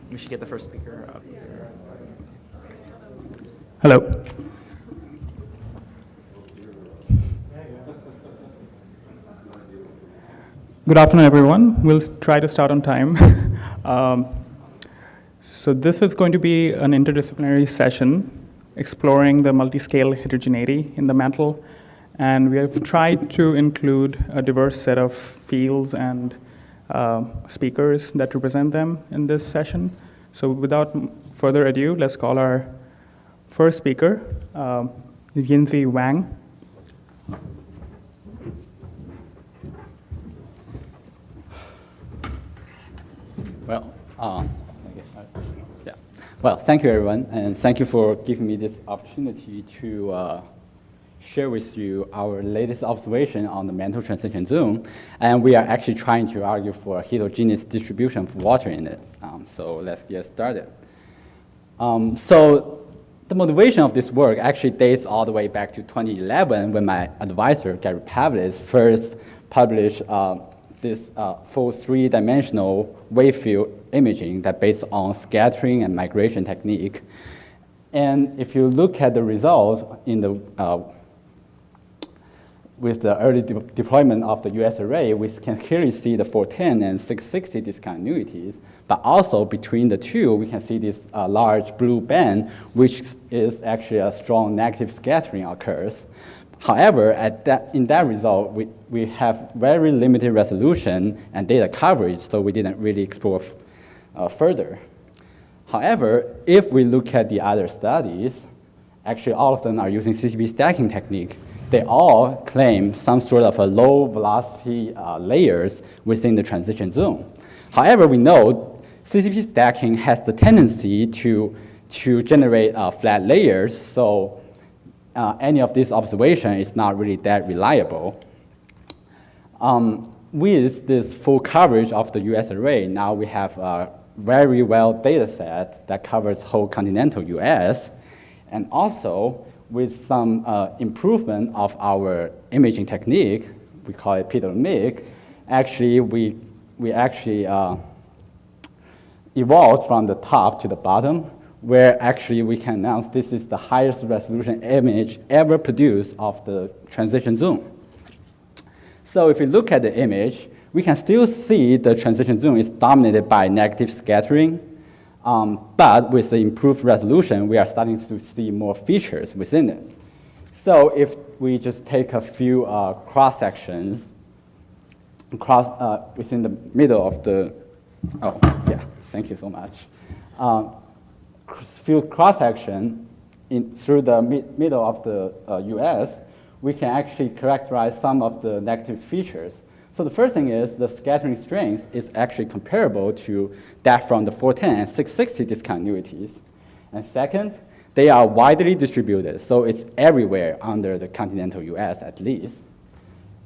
We should get the first speaker up here. Hello. Good afternoon, everyone. We'll try to start on time. So this is going to be an interdisciplinary session exploring the multiscale heterogeneity in the mantle. And we have tried to include a diverse set of fields and speakers that represent them in this session. So without further ado, let's call our first speaker, Yinzhi Wang. Well, I guess yeah. Well, thank you, everyone, and thank you for giving me this opportunity to share with you our latest observation on the mantle transition zone. And we are actually trying to argue for a heterogeneous distribution of water in it. So let's get started. So the motivation of this work actually dates all the way back to 2011 when my advisor, Gary Pavlis, first published this full three-dimensional wave field imaging that based on scattering and migration technique. And if you look at the result in the with the early deployment of the US array, we can clearly see the 410 and 660 discontinuities, but also between the two, we can see this large blue band, which is actually a strong negative scattering occurs. However, in that result, we have very limited resolution and data coverage, so we didn't really explore further. However, if we look at the other studies, actually all of them are using CCP stacking technique. They all claim some sort of a low velocity layers within the transition zone. However, we know CCP stacking has the tendency to generate flat layers, so any of this observation is not really that reliable. With this full coverage of the US array, now we have a very well data set that covers whole continental US, and also with some improvement of our imaging technique, we call it Pritwiraj, actually we actually evolved from the top to the bottom, where actually we can announce this is the highest resolution image ever produced of the transition zone. So if you look at the image, we can still see the transition zone is dominated by negative scattering, but with the improved resolution, we are starting to see more features within it. So if we just take a few cross sections within the middle of the, oh yeah, thank you so much. Few cross section through the middle of the US, we can actually characterize some of the negative features. So the first thing is the scattering strength is actually comparable to that from the 410 and 660 discontinuities. And second, they are widely distributed, so it's everywhere under the continental US at least.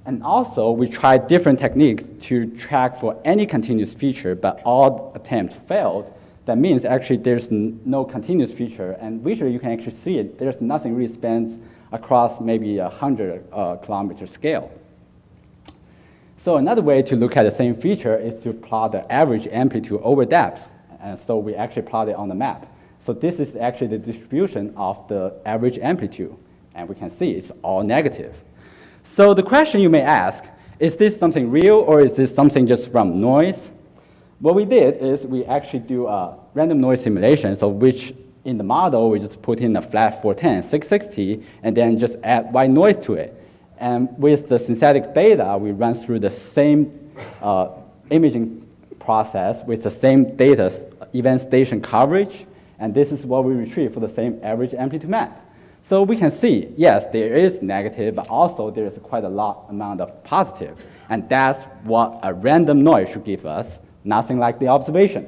And also, we tried different techniques to track for any continuous feature, but all attempts failed. That means actually there's no continuous feature, and visually you can actually see it. There's nothing really spans across maybe 100 kilometer scale. So another way to look at the same feature is to plot the average amplitude over depth. And so we actually plot it on the map. So this is actually the distribution of the average amplitude. And we can see it's all negative. So the question you may ask, is this something real or is this something just from noise? What we did is we actually do a random noise simulation, so which in the model we just put in a flat 410, 660, and then just add white noise to it. And with the synthetic data, we run through the same imaging process with the same data event station coverage, and this is what we retrieve for the same average amplitude map. So we can see, yes, there is negative, but also there is quite a lot amount of positive, and that's what a random noise should give us, nothing like the observation.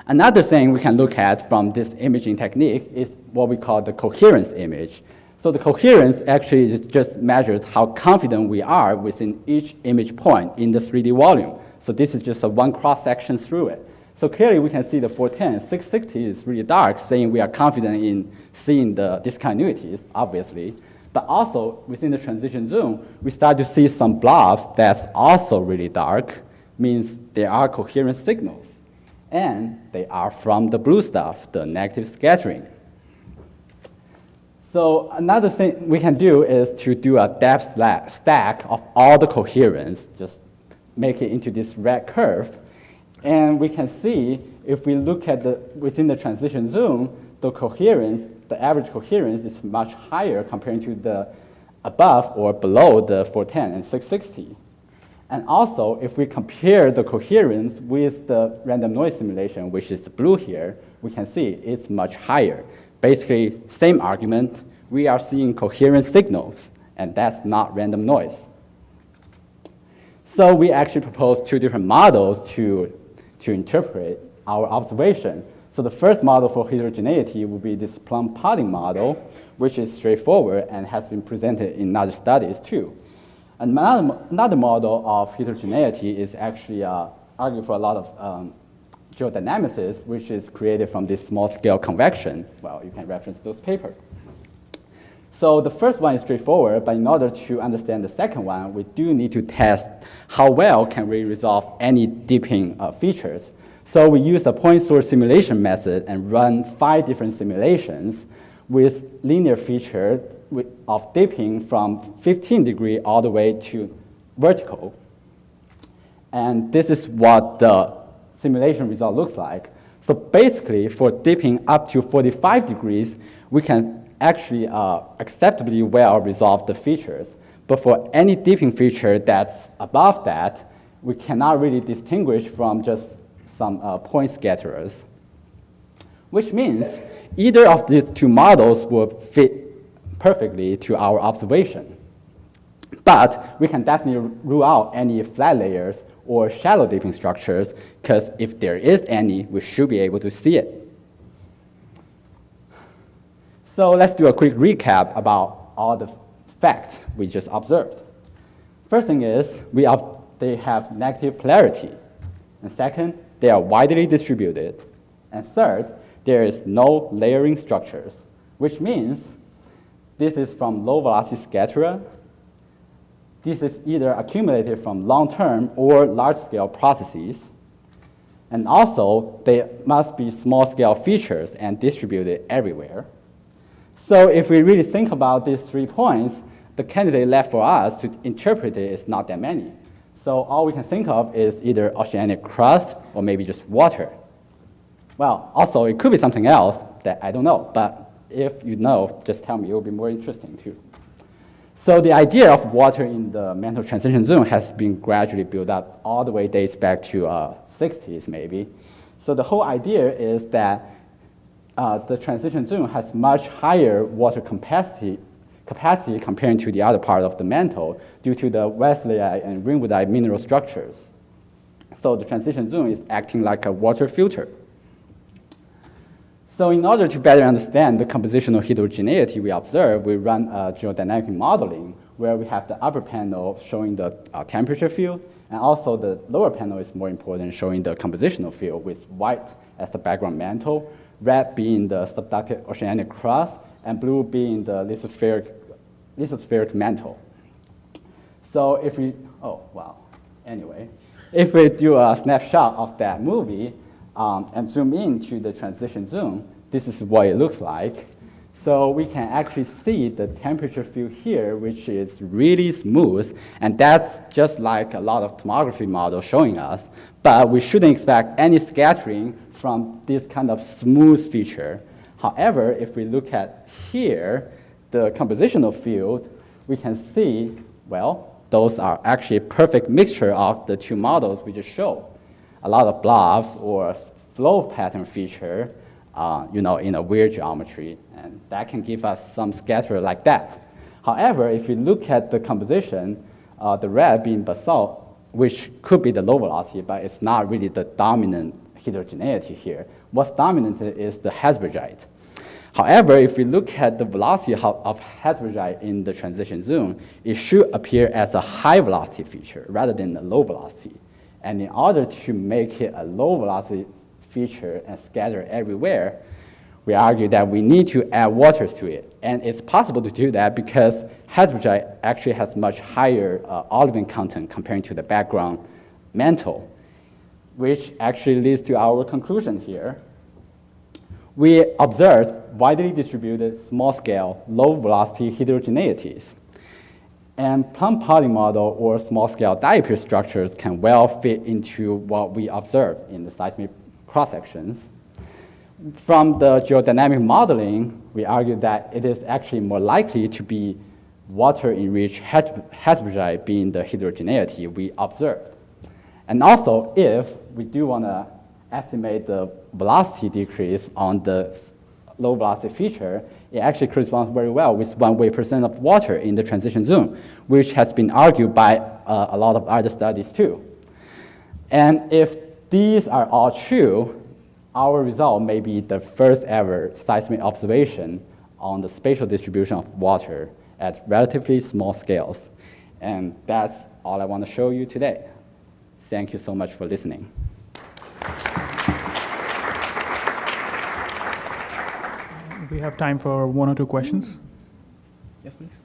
Another thing we can look at from this imaging technique is what we call the coherence image. So the coherence actually just measures how confident we are within each image point in the 3D volume. So this is just a one cross section through it. So clearly we can see the 410, 660 is really dark, saying we are confident in seeing the discontinuities, obviously. But also within the transition zone, we start to see some blobs that's also really dark, means there are coherent signals. and they are from the blue stuff, the negative scattering. So another thing we can do is to do a depth stack of all the coherence, just make it into this red curve. And we can see if we look at within the transition zone, the coherence, the average coherence is much higher compared to the above or below the 410 and 660. And also, if we compare the coherence with the random noise simulation, which is the blue here, we can see it's much higher. Basically, same argument, we are seeing coherent signals, and that's not random noise. So we actually proposed two different models to interpret our observation. So the first model for heterogeneity would be this plum pudding model, which is straightforward and has been presented in other studies too. Another model of heterogeneity is actually argued for a lot of geodynamicists, which is created from this small-scale convection. Well, you can reference those papers. So the first one is straightforward, but in order to understand the second one, we do need to test how well can we resolve any dipping features. So we use the point source simulation method and run 5 different simulations with linear feature of dipping from 15 degrees all the way to vertical. And this is what the simulation result looks like. So basically, for dipping up to 45 degrees, we can actually acceptably well resolve the features. But for any dipping feature that's above that, we cannot really distinguish from just some point scatterers, which means either of these two models will fit perfectly to our observation. But we can definitely rule out any flat layers or shallow dipping structures, because if there is any, we should be able to see it. So let's do a quick recap about all the facts we just observed. First thing is, they have negative polarity. And second, they are widely distributed. And third, there is no layering structures, which means this is from low velocity scatterer. This is either accumulated from long-term or large-scale processes. And also, they must be small-scale features and distributed everywhere. So if we really think about these 3 points, the candidate left for us to interpret it is not that many. So all we can think of is either oceanic crust or maybe just water. Well, also, it could be something else that I don't know, but if you know, just tell me, it will be more interesting too. So the idea of water in the mantle transition zone has been gradually built up all the way dates back to 60s maybe. So the whole idea is that the transition zone has much higher water capacity compared to the other part of the mantle due to the wesleyanite and ringwoodite mineral structures. So the transition zone is acting like a water filter. So in order to better understand the compositional heterogeneity we observe, we run geodynamic modeling where we have the upper panel showing the temperature field, and also the lower panel is more important, showing the compositional field with white as the background mantle, red being the subducted oceanic crust, and blue being the lithospheric mantle. So if we, if we do a snapshot of that movie and zoom into the transition zone, this is what it looks like. So we can actually see the temperature field here, which is really smooth, and that's just like a lot of tomography models showing us, but we shouldn't expect any scattering from this kind of smooth feature. However, if we look at here, the compositional field, we can see, well, those are actually a perfect mixture of the 2 models we just showed. A lot of blobs or flow pattern feature, in a weird geometry, and that can give us some scatter like that. However, if we look at the composition, the red being basalt, which could be the low velocity, but it's not really the dominant heterogeneity here. What's dominant is the Helffrich. However, if we look at the velocity of Helffrich in the transition zone, it should appear as a high velocity feature rather than a low velocity. And in order to make it a low velocity feature and scatter everywhere, we argue that we need to add waters to it. And it's possible to do that because Helffrich actually has much higher olivine content compared to the background mantle. which actually leads to our conclusion here. We observed widely distributed small-scale, low-velocity heterogeneities. And plumb parting model or small-scale diapir structures can well fit into what we observed in the seismic cross-sections. From the geodynamic modeling, we argue that it is actually more likely to be water-enriched hexagonite being the heterogeneity we observed. And also, if we do want to estimate the velocity decrease on the low velocity feature, it actually corresponds very well with 1% of water in the transition zone, which has been argued by a lot of other studies too. And if these are all true, our result may be the first ever seismic observation on the spatial distribution of water at relatively small scales. And that's all I want to show you today. Thank you so much for listening. We have time for 1 or 2 questions. Yes, please.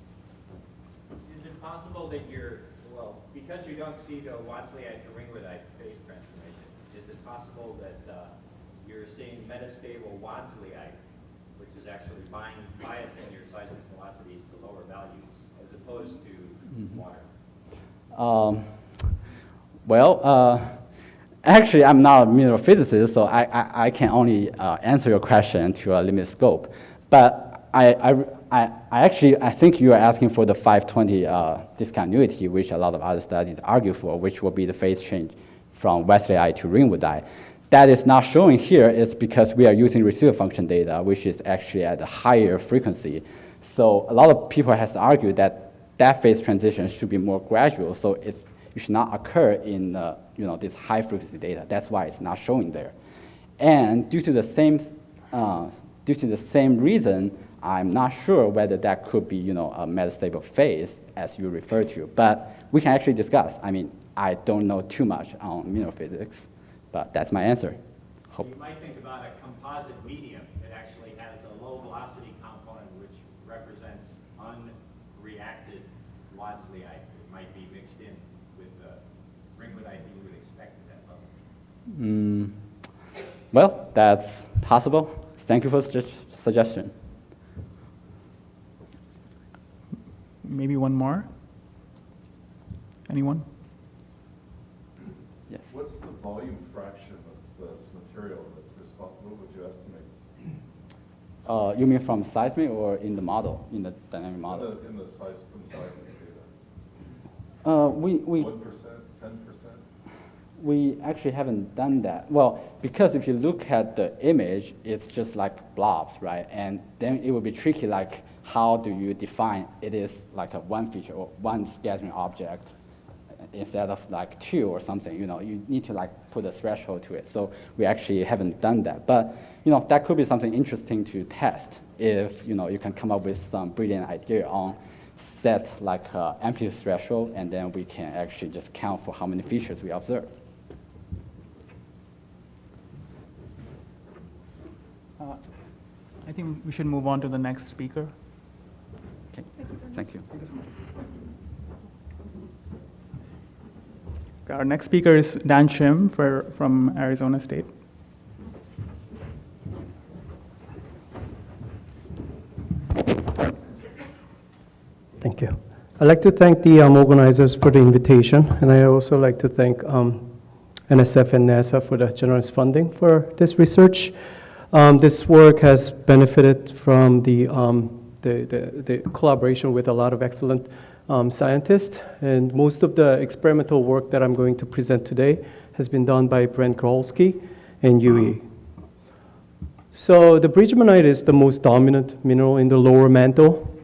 Is it possible that because you don't see the Wadsleite to ringwoodite phase transformation, is it possible that you're seeing metastable Wadsleite, which is actually biasing your seismic velocities to lower values, as opposed to water? Actually, I'm not a mineral physicist, so I can only answer your question to a limited scope. But I think you are asking for the 520 discontinuity, which a lot of other studies argue for, which will be the phase change from Wesleyi to ringwoodite. That is not showing here is because we are using receiver function data, which is actually at a higher frequency. So a lot of people has argued that that phase transition should be more gradual, so it should not occur in this high frequency data. That's why it's not showing there. And due to the same reason, I'm not sure whether that could be a metastable phase as you refer to. But we can actually discuss. I mean, I don't know too much on mineral physics, but that's my answer. So you might think about a composite medium that actually has a low velocity component which represents unreacted Wadsleite. It might be mixed in with the ringwoodite you would expect at that level. Well, that's possible. Thank you for the suggestion. Maybe one more? Anyone? Yes. What's the volume fraction of this material that's responsible? What would you estimate? You mean from seismic or in the model, in the dynamic model? From the seismic data. 1%, 10%? We actually haven't done that. Well, because if you look at the image, it's just like blobs, right? And then it would be tricky, like how do you define it is like a one feature or one scattering object instead of like 2 or something, you need to like put a threshold to it. So we actually haven't done that. But, that could be something interesting to test if, you can come up with some brilliant idea on set like amplitude threshold, and then we can actually just count for how many features we observe. I think we should move on to the next speaker. Okay, thank you. Our next speaker is Dan Shim from Arizona State. Thank you. I'd like to thank the organizers for the invitation, and I also like to thank NSF and NASA for the generous funding for this research. This work has benefited from the collaboration with a lot of excellent scientists, and most of the experimental work that I'm going to present today has been done by Brent Grolski and Youyi. So the bridgemanite is the most dominant mineral in the lower mantle,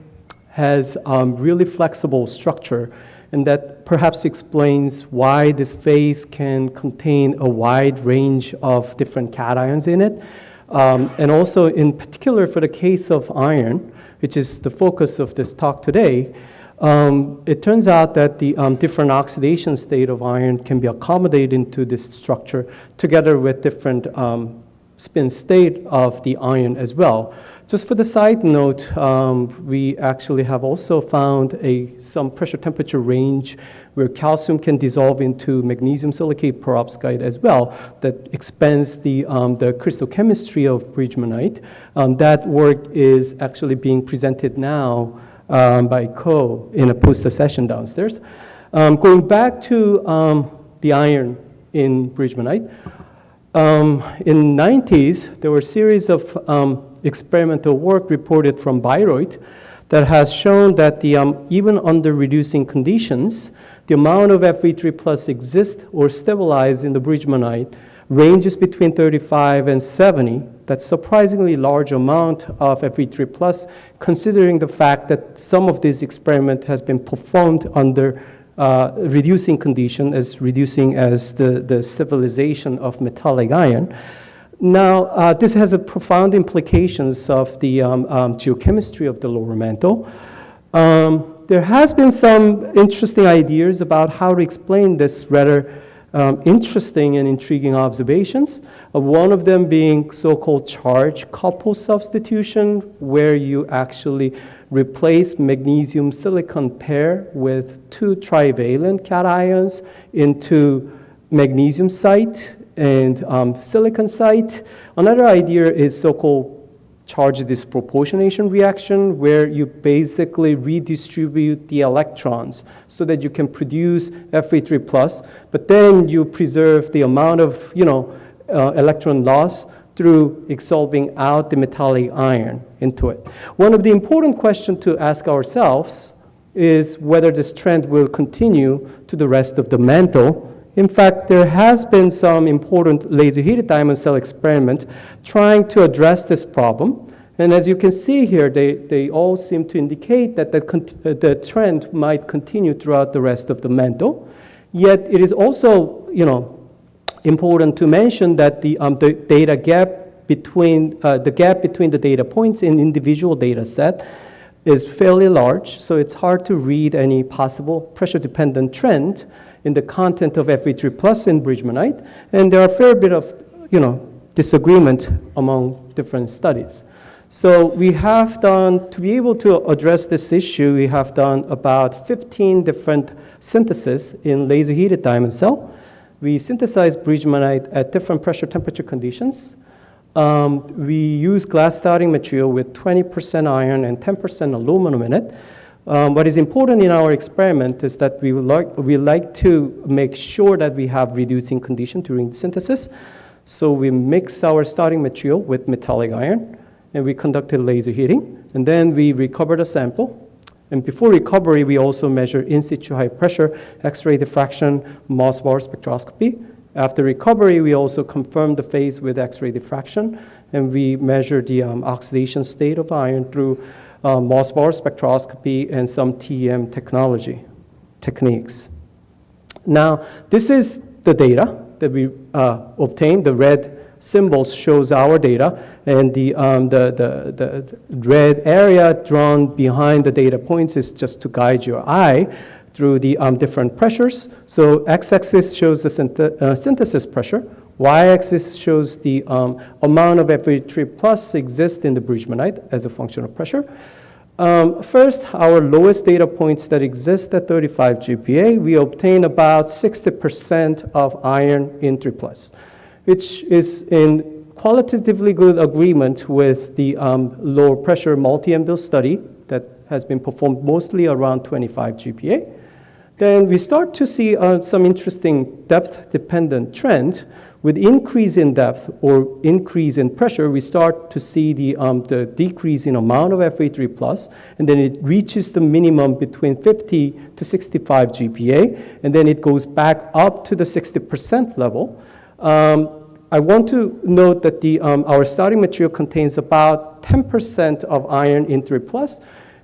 has really flexible structure, and that perhaps explains why this phase can contain a wide range of different cations in it. And also in particular for the case of iron, which is the focus of this talk today, it turns out that the different oxidation state of iron can be accommodated into this structure together with different spin state of the iron as well. Just for the side note, we actually have also found some pressure temperature range where calcium can dissolve into magnesium silicate perovskite as well that expands the crystal chemistry of bridgemanite. That work is actually being presented now by Ko in a poster session downstairs. Going back to the iron in bridgemanite, in 90s, there were a series of experimental work reported from Bayreuth that has shown that even under reducing conditions, the amount of Fe3 plus exists or stabilized in the bridgemanite ranges between 35 and 70. That's surprisingly large amount of Fe3 plus, considering the fact that some of this experiment has been performed under reducing condition, as reducing as the stabilization of metallic iron. Now, this has a profound implications of the geochemistry of the lower mantle. There has been some interesting ideas about how to explain this rather interesting and intriguing observations. One of them being so-called charge couple substitution, where you actually replace magnesium silicon pair with two trivalent cations into magnesium site and silicon site. Another idea is so-called charge disproportionation reaction, where you basically redistribute the electrons so that you can produce Fe3 plus, but then you preserve the amount of electron loss through exsolving out the metallic iron into it. One of the important questions to ask ourselves is whether this trend will continue to the rest of the mantle. In fact, there has been some important laser-heated diamond cell experiment trying to address this problem. And as you can see here, they all seem to indicate that the trend might continue throughout the rest of the mantle. Yet it is also, important to mention that the data gap between the data points in individual data set is fairly large. So it's hard to read any possible pressure-dependent trend in the content of Fe3 plus in bridgemanite, and there are a fair bit of, disagreement among different studies. So we have done, to be able to address this issue, we have done about 15 different syntheses in laser-heated diamond cell. We synthesize bridgemanite at different pressure temperature conditions. We use glass starting material with 20% iron and 10% aluminum in it. What is important in our experiment is that we like to make sure that we have reducing condition during synthesis. So we mix our starting material with metallic iron, and we conducted laser heating, and then we recover the sample. And before recovery, we also measure in situ high pressure, X-ray diffraction, Mossbauer spectroscopy. After recovery, we also confirm the phase with X-ray diffraction, and we measure the oxidation state of iron through Mossbauer spectroscopy and some TEM techniques. Now, this is the data that we obtained. The red symbols shows our data, and the red area drawn behind the data points is just to guide your eye through the different pressures. So x-axis shows the synthesis pressure. Y-axis shows the amount of Fe3 plus exists in the bridgemanite as a function of pressure. First, our lowest data points that exist at 35 GPa, we obtain about 60% of iron in 3 plus, which is in qualitatively good agreement with the lower pressure multi-ambil study that has been performed mostly around 25 GPa. Then we start to see some interesting depth-dependent trend. With increase in depth or increase in pressure, we start to see the decrease in amount of Fe3 plus, and then it reaches the minimum between 50 to 65 GPa, and then it goes back up to the 60% level. I want to note that our starting material contains about 10% of iron in 3 plus,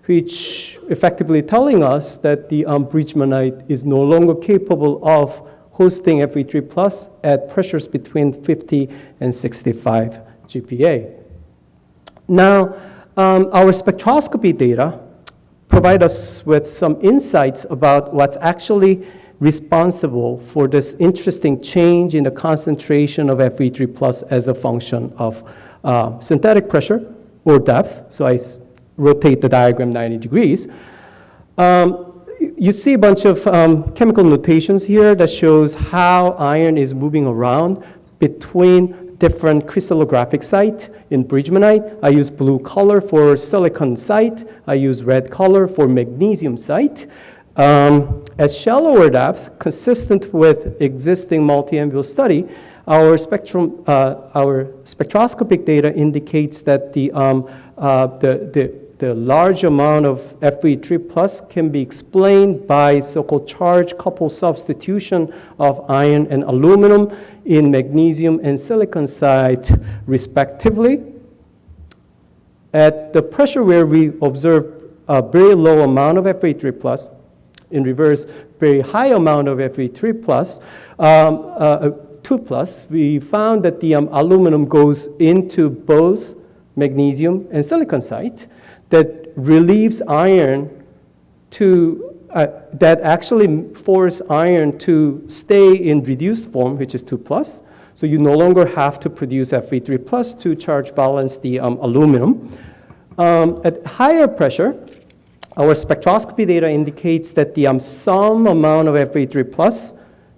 which effectively telling us that the bridgemanite is no longer capable of hosting Fe3 plus at pressures between 50 and 65 GPa. Now, our spectroscopy data provide us with some insights about what's actually responsible for this interesting change in the concentration of Fe3 plus as a function of synthetic pressure or depth. So I rotate the diagram 90 degrees. You see a bunch of chemical notations here that shows how iron is moving around between different crystallographic site in bridgemanite. I use blue color for silicon site. I use red color for magnesium site. At shallower depth, consistent with existing multi-anvil study, our spectroscopic data indicates that the large amount of Fe3 plus can be explained by so-called charge couple substitution of iron and aluminum in magnesium and silicon site, respectively. At the pressure where we observe a very low amount of Fe3 plus, in reverse, very high amount of Fe3 plus, 2 plus, we found that the aluminum goes into both magnesium and silicon site that relieves iron to, that actually force iron to stay in reduced form, which is 2 plus. So you no longer have to produce Fe3 plus to charge balance the aluminum. At higher pressure, our spectroscopy data indicates that the some amount of Fe3 plus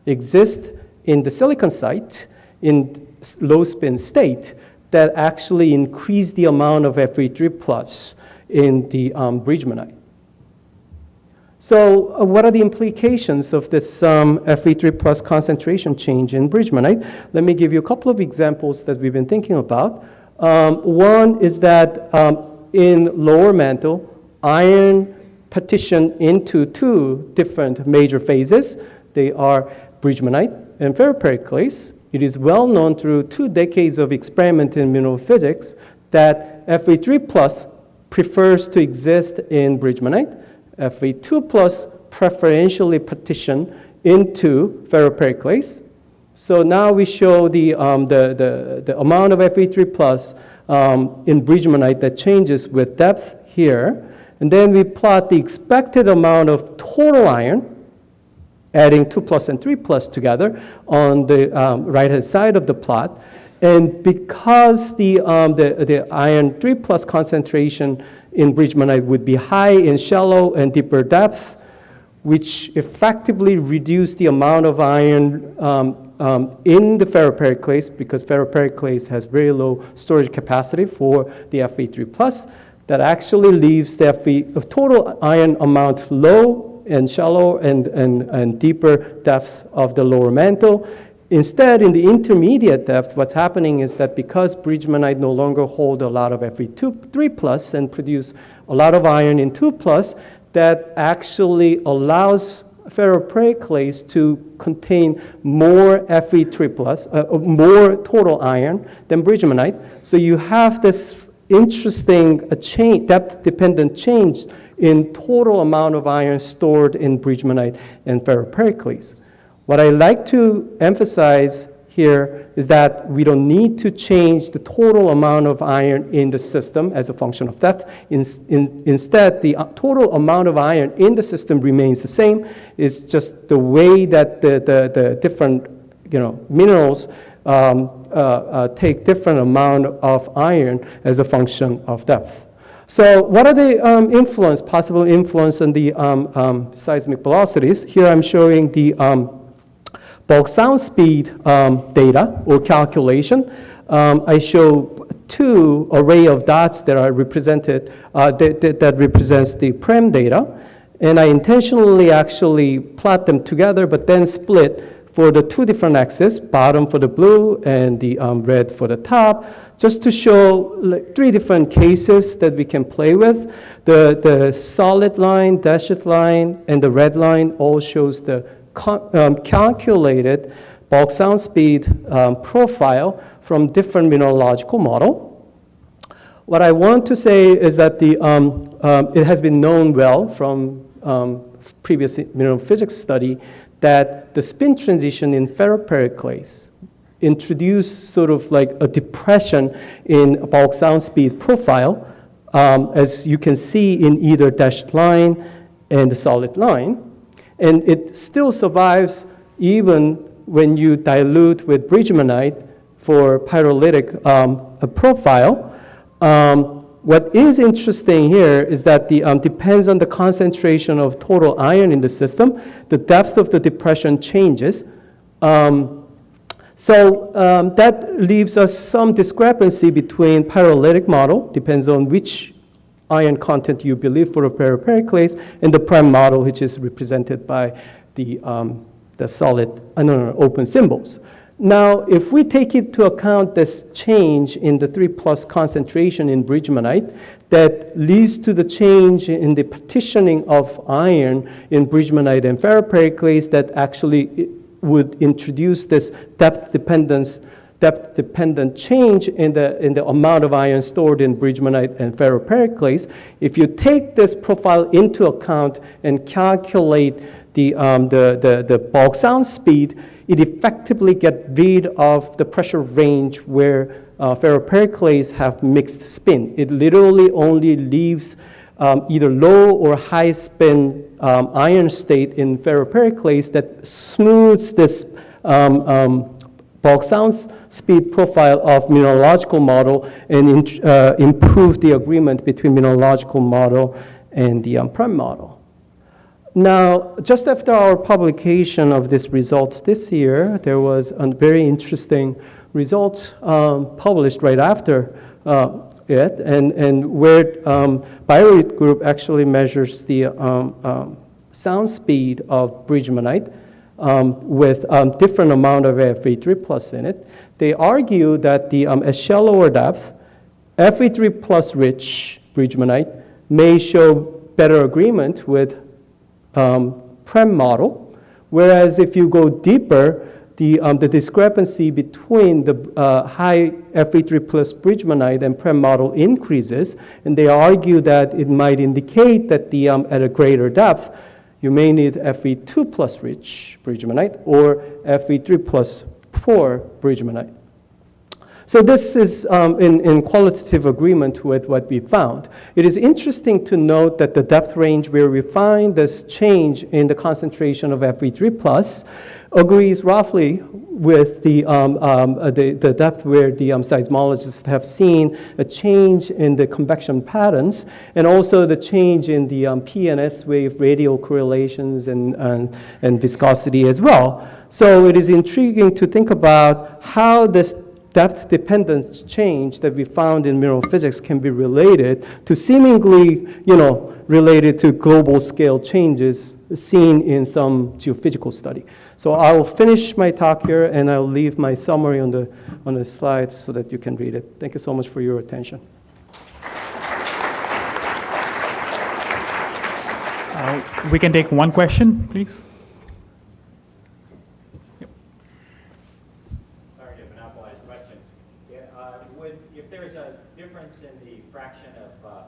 exists in the silicon site in low spin state that actually increase the amount of Fe3 plus in the bridgemanite. So what are the implications of this Fe3 plus concentration change in bridgemanite? Let me give you a couple of examples that we've been thinking about. One is that in lower mantle, iron partitioned into 2 different major phases. They are bridgemanite and ferropericlase. It is well known through 2 decades of experiment in mineral physics that Fe3 plus prefers to exist in bridgemanite. Fe2 plus preferentially partition into ferropericlase. So now we show the amount of Fe3 plus in bridgemanite that changes with depth here. And then we plot the expected amount of total iron, adding 2 plus and 3 plus together on the right-hand side of the plot. And because the iron 3 plus concentration in bridgemanite would be high in shallow and deeper depth, which effectively reduce the amount of iron in the ferropericlase, because ferropericlase has very low storage capacity for the Fe3 plus, that actually leaves the total iron amount low and shallow and deeper depths of the lower mantle. Instead, in the intermediate depth, what's happening is that because bridgemanite no longer hold a lot of Fe3 plus and produce a lot of iron in 2 plus, that actually allows ferropericlase to contain more Fe3 plus, more total iron than bridgemanite. So you have this interesting depth-dependent change in total amount of iron stored in bridgemanite and ferropericlase. What I like to emphasize here is that we don't need to change the total amount of iron in the system as a function of depth. Instead, the total amount of iron in the system remains the same. It's just the way that the different minerals take different amount of iron as a function of depth. So what are the possible influence on the seismic velocities? Here I'm showing the bulk sound speed data or calculation. I show 2 array of dots that are represented, that represents the PREM data. And I intentionally actually plot them together, but then split for the 2 different axes, bottom for the blue and the red for the top, just to show 3 different cases that we can play with. The solid line, dashed line, and the red line all shows the calculated bulk sound speed profile from different mineralogical model. What I want to say is that it has been known well from previous mineral physics study that the spin transition in ferropericlase introduced sort of like a depression in bulk sound speed profile, as you can see in either dashed line and the solid line. And it still survives even when you dilute with bridgemanite for pyrolytic profile. What is interesting here is that the depends on the concentration of total iron in the system, the depth of the depression changes. That leaves us some discrepancy between pyrolytic model, depends on which iron content you believe for a peripericlase, and the prime model, which is represented by the open symbols. Now, if we take into account this change in the 3+ concentration in bridgemanite, that leads to the change in the partitioning of iron in bridgemanite and ferropericlase that actually would introduce this depth-dependent change in the amount of iron stored in bridgemanite and ferropericlase. If you take this profile into account and calculate the bulk sound speed, it effectively gets rid of the pressure range where ferropericlase have mixed spin. It literally only leaves either low or high spin iron state in ferropericlase that smooths this bulk sound speed profile of mineralogical model and improve the agreement between mineralogical model and the prime model. Now, just after our publication of these results this year, there was a very interesting result published right after it, and where BioRead group actually measures the sound speed of bridgemanite with different amount of Fe3+ in it. They argue that at shallower depth, Fe3+ rich bridgemanite may show better agreement with Prem model, whereas if you go deeper, the discrepancy between the high Fe3+ bridgemanite and Prem model increases, and they argue that it might indicate that at a greater depth, you may need Fe2+ rich bridgemanite or Fe3+ poor bridgemanite. So this is in qualitative agreement with what we found. It is interesting to note that the depth range where we find this change in the concentration of Fe3+ agrees roughly with the depth where the seismologists have seen a change in the convection patterns and also the change in the P and S wave radial correlations and viscosity as well. So it is intriguing to think about how this depth-dependent change that we found in mineral physics can be related to seemingly, related to global scale changes seen in some geophysical study. So I will finish my talk here, and I'll leave my summary on the slide so that you can read it. Thank you so much for your attention. We can take one question, please. If there's a difference in the fraction of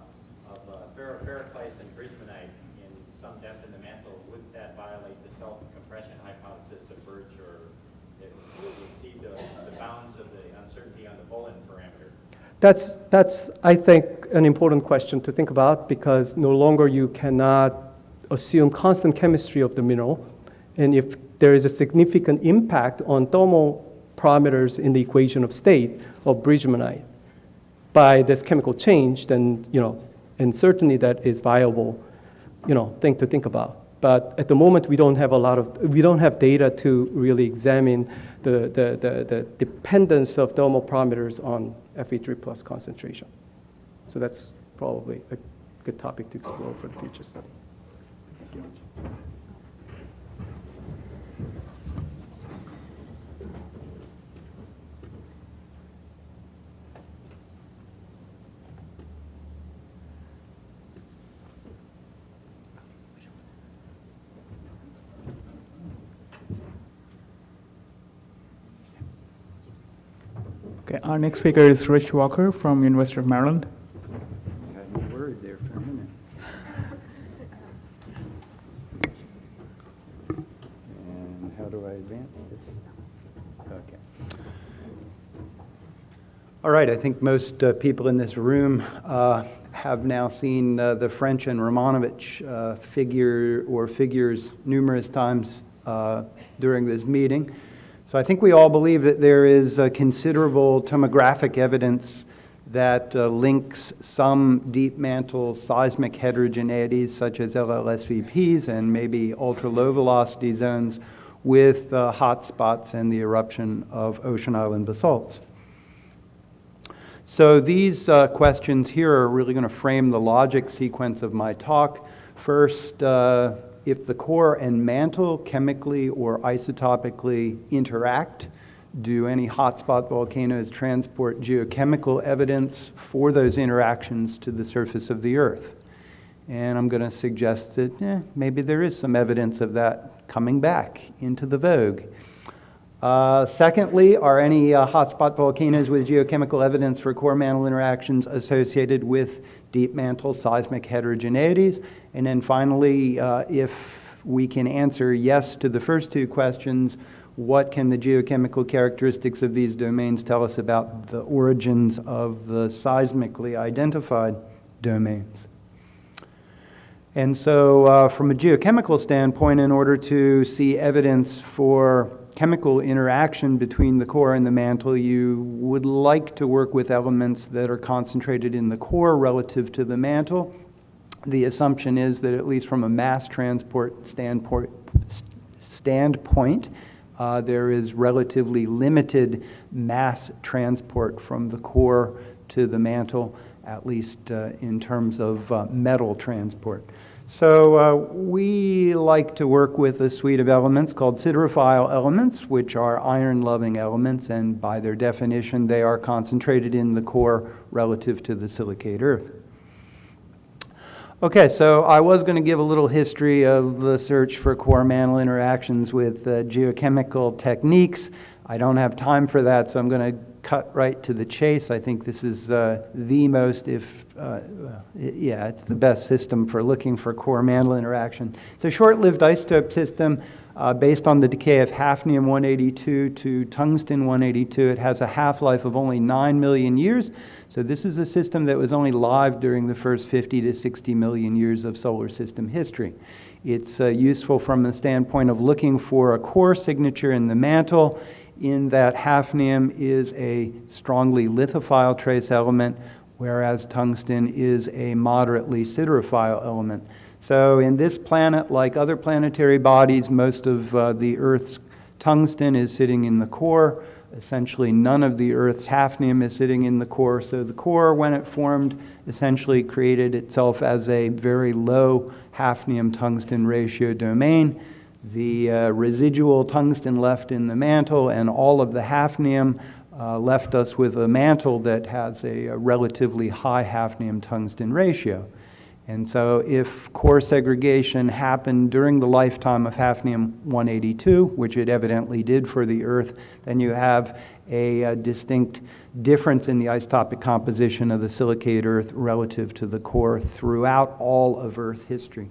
ferropericlase and bridgemanite in some depth in the mantle, would that violate the self-compression hypothesis of Birch, or it would exceed the bounds of the uncertainty on the Bullen parameter? That's, I think, an important question to think about, because no longer you cannot assume constant chemistry of the mineral, and if there is a significant impact on thermal parameters in the equation of state of bridgemanite by this chemical change, then and certainly that is viable, thing to think about. But at the moment, we don't have data to really examine the dependence of thermal parameters on Fe3+ concentration. So that's probably a good topic to explore for the future study. Thank you. Okay, our next speaker is Rich Walker from University of Maryland. I got me worried there for a minute. And how do I advance this? Okay. All right, I think most people in this room have now seen the French and Romanovich figures numerous times during this meeting. So I think we all believe that there is considerable tomographic evidence that links some deep mantle seismic heterogeneities such as LLSVPs and maybe ultra-low velocity zones with hotspots and the eruption of ocean island basalts. So these questions here are really going to frame the logic sequence of my talk. First, if the core and mantle chemically or isotopically interact, do any hotspot volcanoes transport geochemical evidence for those interactions to the surface of the Earth? And I'm going to suggest that maybe there is some evidence of that coming back into the vogue. Secondly, are any hotspot volcanoes with geochemical evidence for core-mantle interactions associated with deep mantle seismic heterogeneities? And then finally, if we can answer yes to the first two questions, what can the geochemical characteristics of these domains tell us about the origins of the seismically identified domains? And so from a geochemical standpoint, in order to see evidence for chemical interaction between the core and the mantle, you would like to work with elements that are concentrated in the core relative to the mantle. The assumption is that at least from a mass transport standpoint, there is relatively limited mass transport from the core to the mantle, at least in terms of metal transport. So we like to work with a suite of elements called siderophile elements, which are iron-loving elements, and by their definition, they are concentrated in the core relative to the silicate Earth. Okay, so I was going to give a little history of the search for core-mantle interactions with geochemical techniques. I don't have time for that, so I'm going to cut right to the chase. I think this is the most, it's the best system for looking for core-mantle interaction. It's a short-lived isotope system based on the decay of hafnium-182 to tungsten-182. It has a half-life of only 9 million years. So this is a system that was only live during the first 50 to 60 million years of solar system history. It's useful from the standpoint of looking for a core signature in the mantle, in that hafnium is a strongly lithophile trace element, whereas tungsten is a moderately siderophile element. So in this planet, like other planetary bodies, most of the Earth's tungsten is sitting in the core. Essentially, none of the Earth's hafnium is sitting in the core. So the core, when it formed, essentially created itself as a very low hafnium-tungsten ratio domain. The residual tungsten left in the mantle and all of the hafnium left us with a mantle that has a relatively high hafnium-tungsten ratio. And so if core segregation happened during the lifetime of hafnium-182, which it evidently did for the Earth, then you have a distinct difference in the isotopic composition of the silicate Earth relative to the core throughout all of Earth history.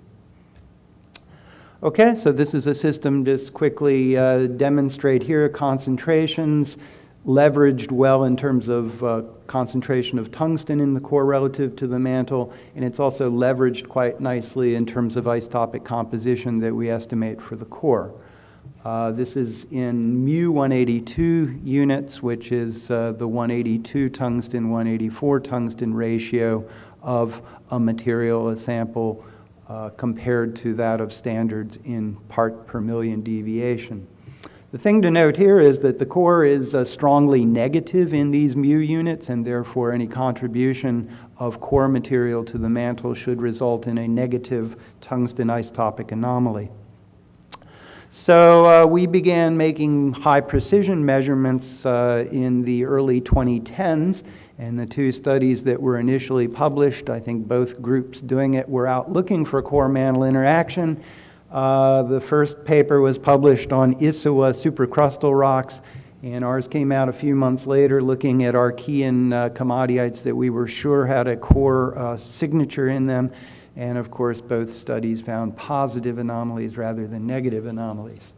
Okay, so this is a system, just quickly demonstrate here, concentrations leveraged well in terms of concentration of tungsten in the core relative to the mantle, and it's also leveraged quite nicely in terms of isotopic composition that we estimate for the core. This is in mu-182 units, which is the 182 tungsten, 184 tungsten ratio of a material, a sample, compared to that of standards in part per million deviation. The thing to note here is that the core is strongly negative in these mu units, and therefore any contribution of core material to the mantle should result in a negative tungsten isotopic anomaly. So we began making high precision measurements in the early 2010s, and the two studies that were initially published, I think both groups doing it were out looking for core-mantle interaction. The first paper was published on Issawa supercrustal rocks, and ours came out a few months later looking at Archean commodioites that we were sure had a core signature in them. And of course, both studies found positive anomalies rather than negative anomalies.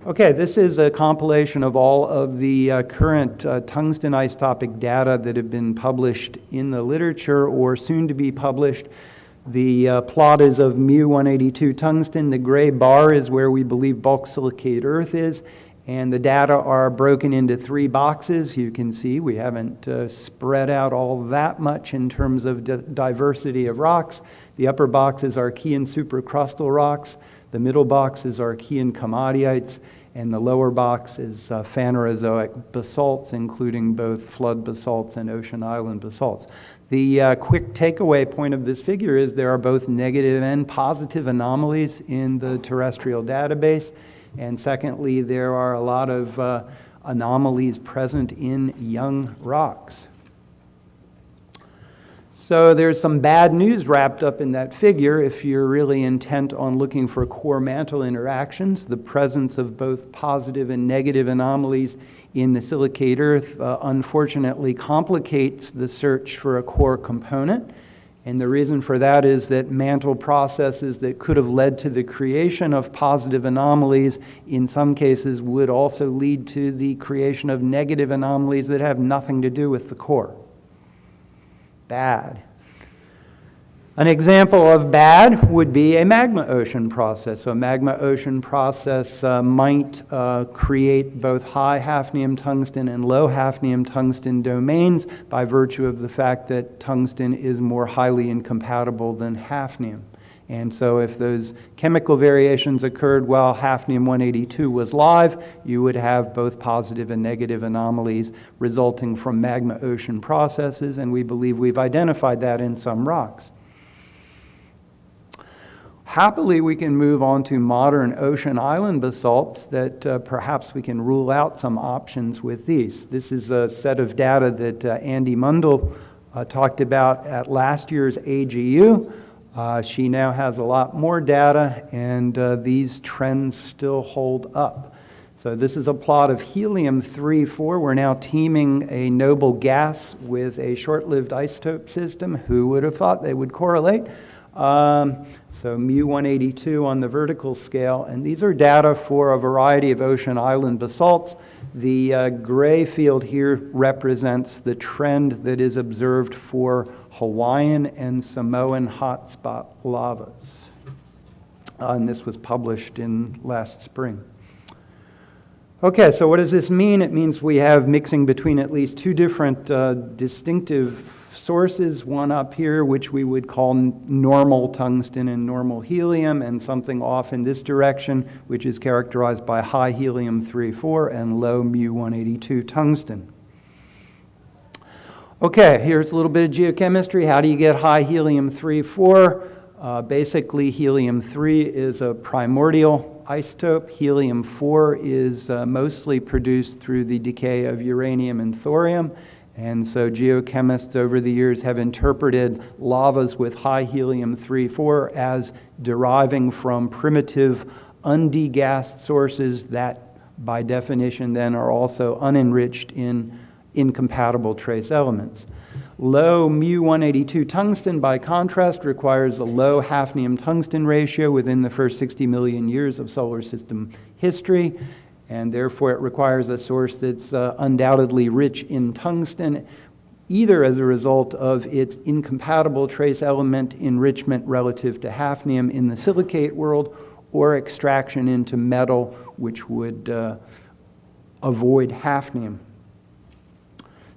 Okay, this is a compilation of all of the current tungsten isotopic data that have been published in the literature or soon to be published. The plot is of mu-182 tungsten. The gray bar is where we believe bulk silicate earth is, and the data are broken into 3 boxes. You can see we haven't spread out all that much in terms of diversity of rocks. The upper boxes are Archean supercrustal rocks. The middle box is Archean komatiites, and the lower box is Phanerozoic basalts, including both flood basalts and ocean island basalts. The quick takeaway point of this figure is there are both negative and positive anomalies in the terrestrial database. And secondly, there are a lot of anomalies present in young rocks. So there's some bad news wrapped up in that figure if you're really intent on looking for core-mantle interactions. The presence of both positive and negative anomalies in the silicate earth unfortunately complicates the search for a core component. And the reason for that is that mantle processes that could have led to the creation of positive anomalies in some cases would also lead to the creation of negative anomalies that have nothing to do with the core. Bad. An example of bad would be a magma ocean process. So a magma ocean process might create both high hafnium tungsten and low hafnium tungsten domains by virtue of the fact that tungsten is more highly incompatible than hafnium. And so if those chemical variations occurred while hafnium-182 was live, you would have both positive and negative anomalies resulting from magma ocean processes, and we believe we've identified that in some rocks. Happily, we can move on to modern ocean island basalts that perhaps we can rule out some options with these. This is a set of data that Andy Mundell talked about at last year's AGU. She now has a lot more data, and these trends still hold up. So this is a plot of helium-3, 4. We're now teaming a noble gas with a short-lived isotope system. Who would have thought they would correlate? So mu-182 on the vertical scale, and these are data for a variety of ocean island basalts. The gray field here represents the trend that is observed for Hawaiian and Samoan hotspot lavas. And this was published in last spring. Okay, so what does this mean? It means we have mixing between at least 2 different distinctive sources, one up here, which we would call normal tungsten and normal helium, and something off in this direction, which is characterized by high helium-3, 4 and low mu-182 tungsten. Okay, here's a little bit of geochemistry. How do you get high helium-3, 4? Basically, helium-3 is a primordial isotope. Helium-4 is mostly produced through the decay of uranium and thorium. And so geochemists over the years have interpreted lavas with high helium-3, 4 as deriving from primitive undegassed sources that, by definition, then are also unenriched in incompatible trace elements. Low mu-182 tungsten, by contrast, requires a low hafnium tungsten ratio within the first 60 million years of solar system history, and therefore it requires a source that's undoubtedly rich in tungsten, either as a result of its incompatible trace element enrichment relative to hafnium in the silicate world, or extraction into metal, which would avoid hafnium.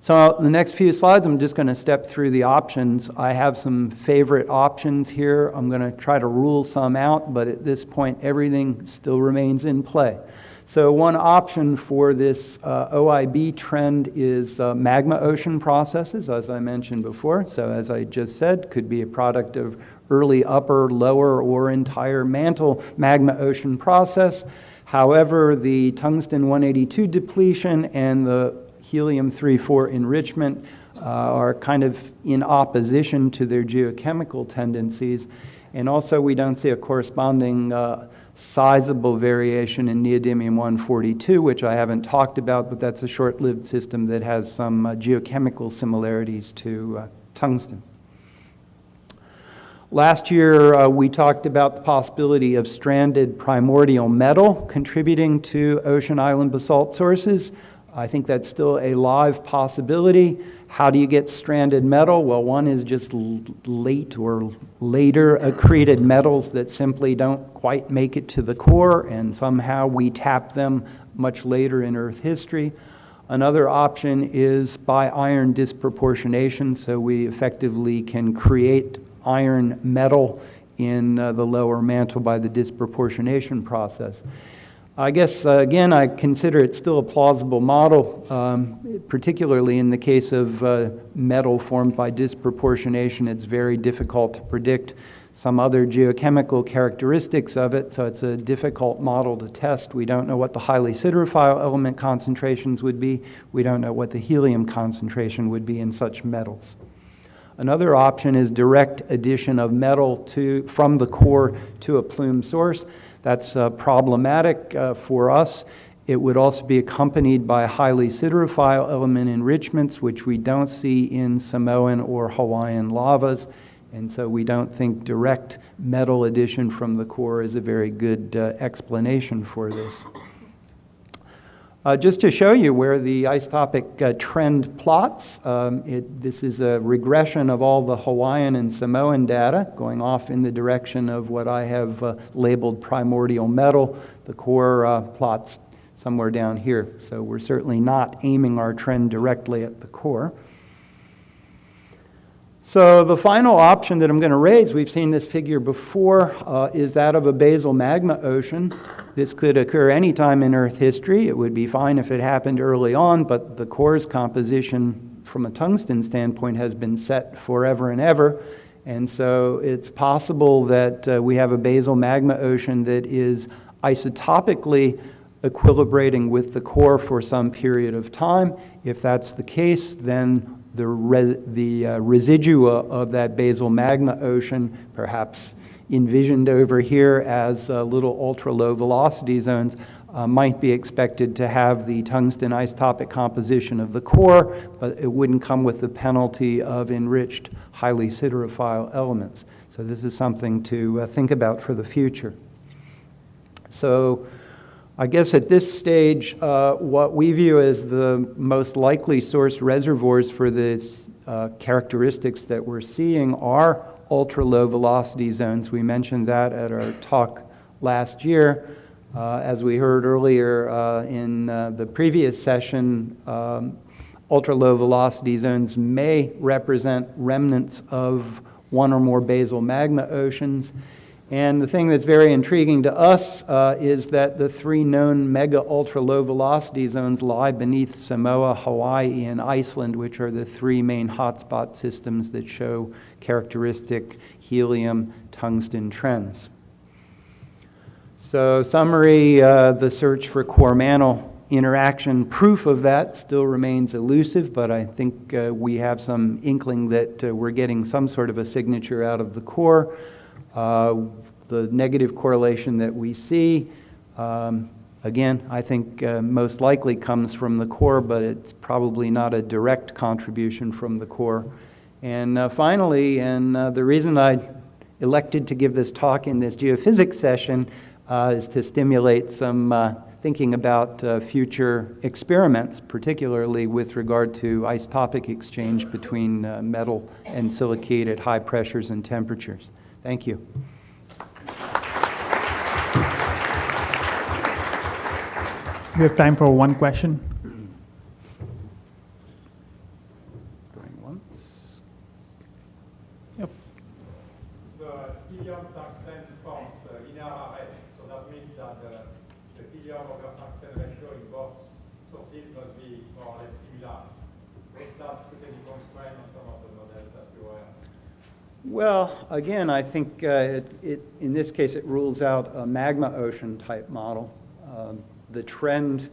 So the next few slides, I'm just going to step through the options. I have some favorite options here. I'm going to try to rule some out, but at this point, everything still remains in play. So one option for this OIB trend is magma ocean processes, as I mentioned before. So as I just said, could be a product of early upper, lower, or entire mantle magma ocean process. However, the tungsten 182 depletion and the helium-3, 4 enrichment are kind of in opposition to their geochemical tendencies. And also we don't see a corresponding sizable variation in neodymium-142, which I haven't talked about, but that's a short-lived system that has some geochemical similarities to tungsten. Last year, we talked about the possibility of stranded primordial metal contributing to ocean island basalt sources. I think that's still a live possibility. How do you get stranded metal? Well, one is just late or later accreted metals that simply don't quite make it to the core, and somehow we tap them much later in Earth history. Another option is by iron disproportionation, so we effectively can create iron metal in the lower mantle by the disproportionation process. I guess, again, I consider it still a plausible model, particularly in the case of metal formed by disproportionation. It's very difficult to predict some other geochemical characteristics of it, so it's a difficult model to test. We don't know what the highly siderophile element concentrations would be. We don't know what the helium concentration would be in such metals. Another option is direct addition of metal from the core to a plume source. That's problematic for us. It would also be accompanied by highly siderophile element enrichments, which we don't see in Samoan or Hawaiian lavas, and so we don't think direct metal addition from the core is a very good explanation for this. Just to show you where the isotopic trend plots, this is a regression of all the Hawaiian and Samoan data going off in the direction of what I have labeled primordial metal. The core plots somewhere down here, so we're certainly not aiming our trend directly at the core. So the final option that I'm going to raise, we've seen this figure before, is that of a basal magma ocean. This could occur anytime in Earth history. It would be fine if it happened early on, but the core's composition from a tungsten standpoint has been set forever and ever. And so it's possible that we have a basal magma ocean that is isotopically equilibrating with the core for some period of time. If that's the case, then the residua of that basal magma ocean, perhaps envisioned over here as little ultra-low velocity zones, might be expected to have the tungsten isotopic composition of the core, but it wouldn't come with the penalty of enriched highly siderophile elements. So this is something to think about for the future. So I guess at this stage, what we view as the most likely source reservoirs for this characteristics that we're seeing are ultra-low velocity zones. We mentioned that at our talk last year. As we heard earlier in the previous session, ultra-low velocity zones may represent remnants of one or more basal magma oceans. And the thing that's very intriguing to us is that the three known mega ultra-low velocity zones lie beneath Samoa, Hawaii, and Iceland, which are the three main hotspot systems that show characteristic helium tungsten trends. So summary, the search for core-mantle interaction proof of that still remains elusive, but I think we have some inkling that we're getting some sort of a signature out of the core. The negative correlation that we see, again, I think most likely comes from the core, but it's probably not a direct contribution from the core. And finally, and the reason I elected to give this talk in this geophysics session is to stimulate some thinking about future experiments, particularly with regard to isotopic exchange between metal and silicate at high pressures and temperatures. Thank you. We have time for one question. Going once. Yep. The helium tungsten forms linear array, so that means that the helium over tungsten ratio in both sources must be more or less similar. Does that put any constraint on some of the models that you were? Well, again, I think in this case it rules out a magma ocean type model. The trend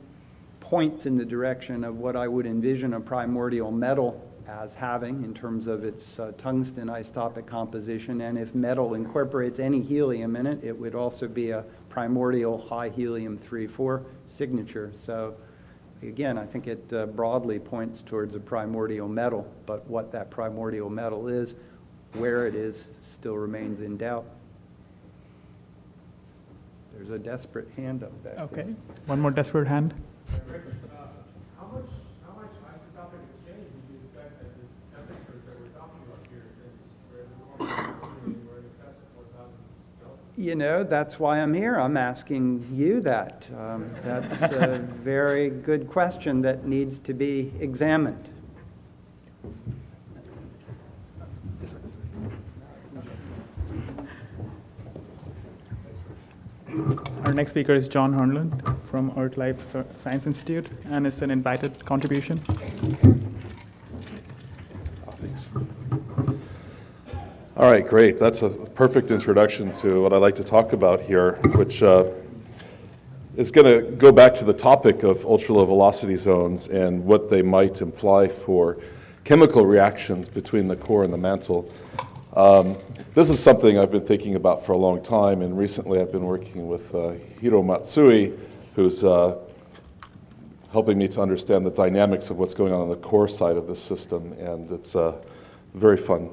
points in the direction of what I would envision a primordial metal as having in terms of its tungsten isotopic composition, and if metal incorporates any helium in it, it would also be a primordial high helium 3-4 signature. So again, I think it broadly points towards a primordial metal, but what that primordial metal is, where it is still remains in doubt. There's a desperate hand up back Okay, there. one more desperate hand. How much isotopic exchange would you expect at the temperatures that we're talking about here, since we're in excess of 4,000 Kelvin? You know, that's why I'm here. I'm asking you that. That's a very good question that needs to be examined. Our next speaker is John Hernlund from Earth Life Science Institute, and it's an invited contribution. Thanks. All right, great. That's a perfect introduction to what I'd like to talk about here, which is going to go back to the topic of ultra-low velocity zones and what they might imply for chemical reactions between the core and the mantle. This is something I've been thinking about for a long time, and recently I've been working with Hiro Matsui, who's helping me to understand the dynamics of what's going on the core side of this system, and it's very fun.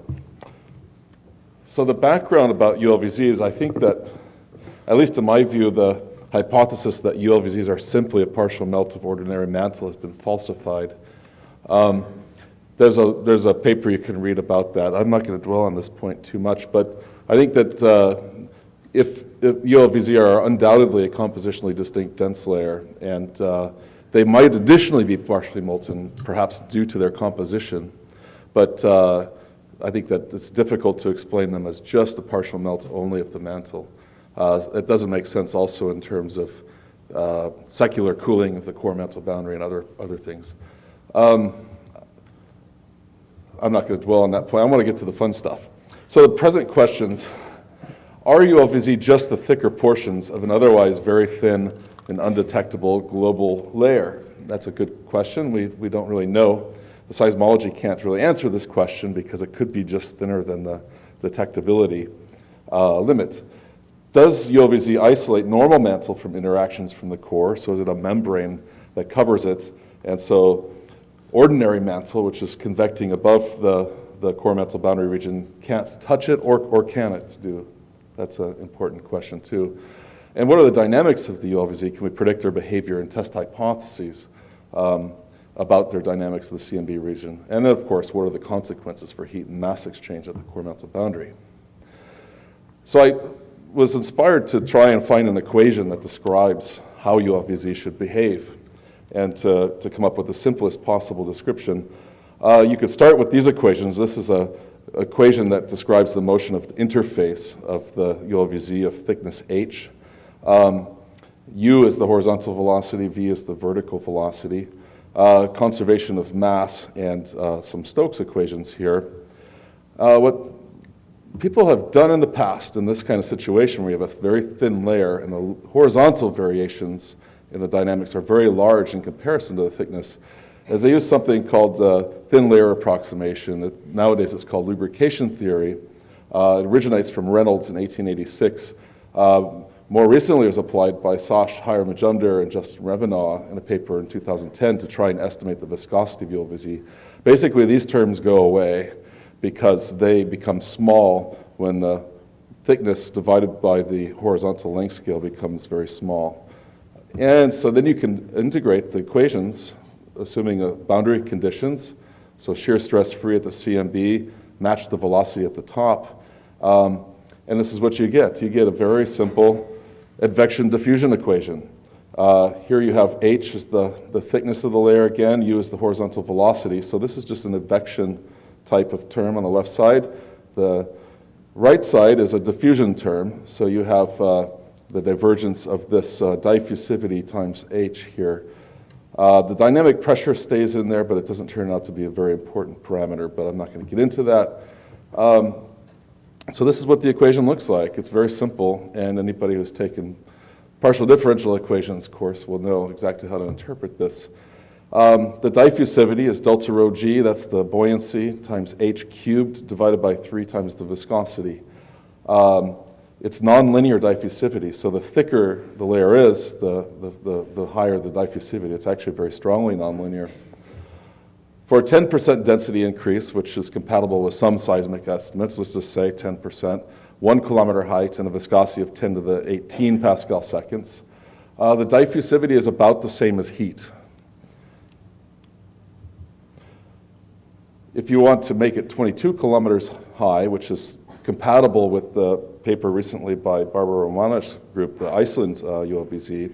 So the background about ULVZ is I think that, at least in my view, the hypothesis that ULVZs are simply a partial melt of ordinary mantle has been falsified. There's a paper you can read about that. I'm not going to dwell on this point too much, but I think that if ULVZ are undoubtedly a compositionally distinct dense layer, and they might additionally be partially molten, perhaps due to their composition, but I think that it's difficult to explain them as just a partial melt only of the mantle. It doesn't make sense also in terms of secular cooling of the core-mantle boundary and other things. I'm not going to dwell on that point. I want to get to the fun stuff. So the present questions, are ULVZ just the thicker portions of an otherwise very thin and undetectable global layer? That's a good question. We don't really know. The seismology can't really answer this question because it could be just thinner than the detectability limit. Does ULVZ isolate normal mantle from interactions from the core? So is it a membrane that covers it? And so ordinary mantle, which is convecting above the core-mantle boundary region, can't touch it, or can it do? That's an important question too. And what are the dynamics of the ULVZ? Can we predict their behavior and test hypotheses about their dynamics of the CMB region? And then, of course, what are the consequences for heat and mass exchange at the core-mantle boundary? So I was inspired to try and find an equation that describes how ULVZ should behave, and to come up with the simplest possible description. You could start with these equations. This is an equation that describes the motion of the interface of the ULVZ of thickness h. U is the horizontal velocity, v is the vertical velocity. Conservation of mass, and some Stokes equations here. What people have done in the past in this kind of situation where you have a very thin layer and the horizontal variations in the dynamics are very large in comparison to the thickness, as they use something called thin layer approximation. Nowadays it's called lubrication theory. It originates from Reynolds in 1886. More recently it was applied by Sash Hyre-Majumder and Justin Revenaugh in a paper in 2010 to try and estimate the viscosity of ULVZ. Basically these terms go away because they become small when the thickness divided by the horizontal length scale becomes very small. And so then you can integrate the equations, assuming boundary conditions, so shear stress free at the CMB, match the velocity at the top, and this is what you get. You get a very simple advection diffusion equation. Here you have h is the thickness of the layer again, u is the horizontal velocity, so this is just an advection type of term on the left side. The right side is a diffusion term, so you have the divergence of this diffusivity times h here. The dynamic pressure stays in there, but it doesn't turn out to be a very important parameter, but I'm not going to get into that. So this is what the equation looks like. It's very simple, and anybody who's taken partial differential equations course will know exactly how to interpret this. The diffusivity is delta rho g, that's the buoyancy, times h cubed divided by 3 times the viscosity. It's nonlinear diffusivity, so the thicker the layer is, the higher the diffusivity. It's actually very strongly nonlinear. For a 10% density increase, which is compatible with some seismic estimates, let's just say 10%, 1 kilometer height and a viscosity of 10 to the 18 Pascal seconds, the diffusivity is about the same as heat. If you want to make it 22 kilometers high, which is compatible with the paper recently by Barbara Romanow's group, the Iceland ULVZ,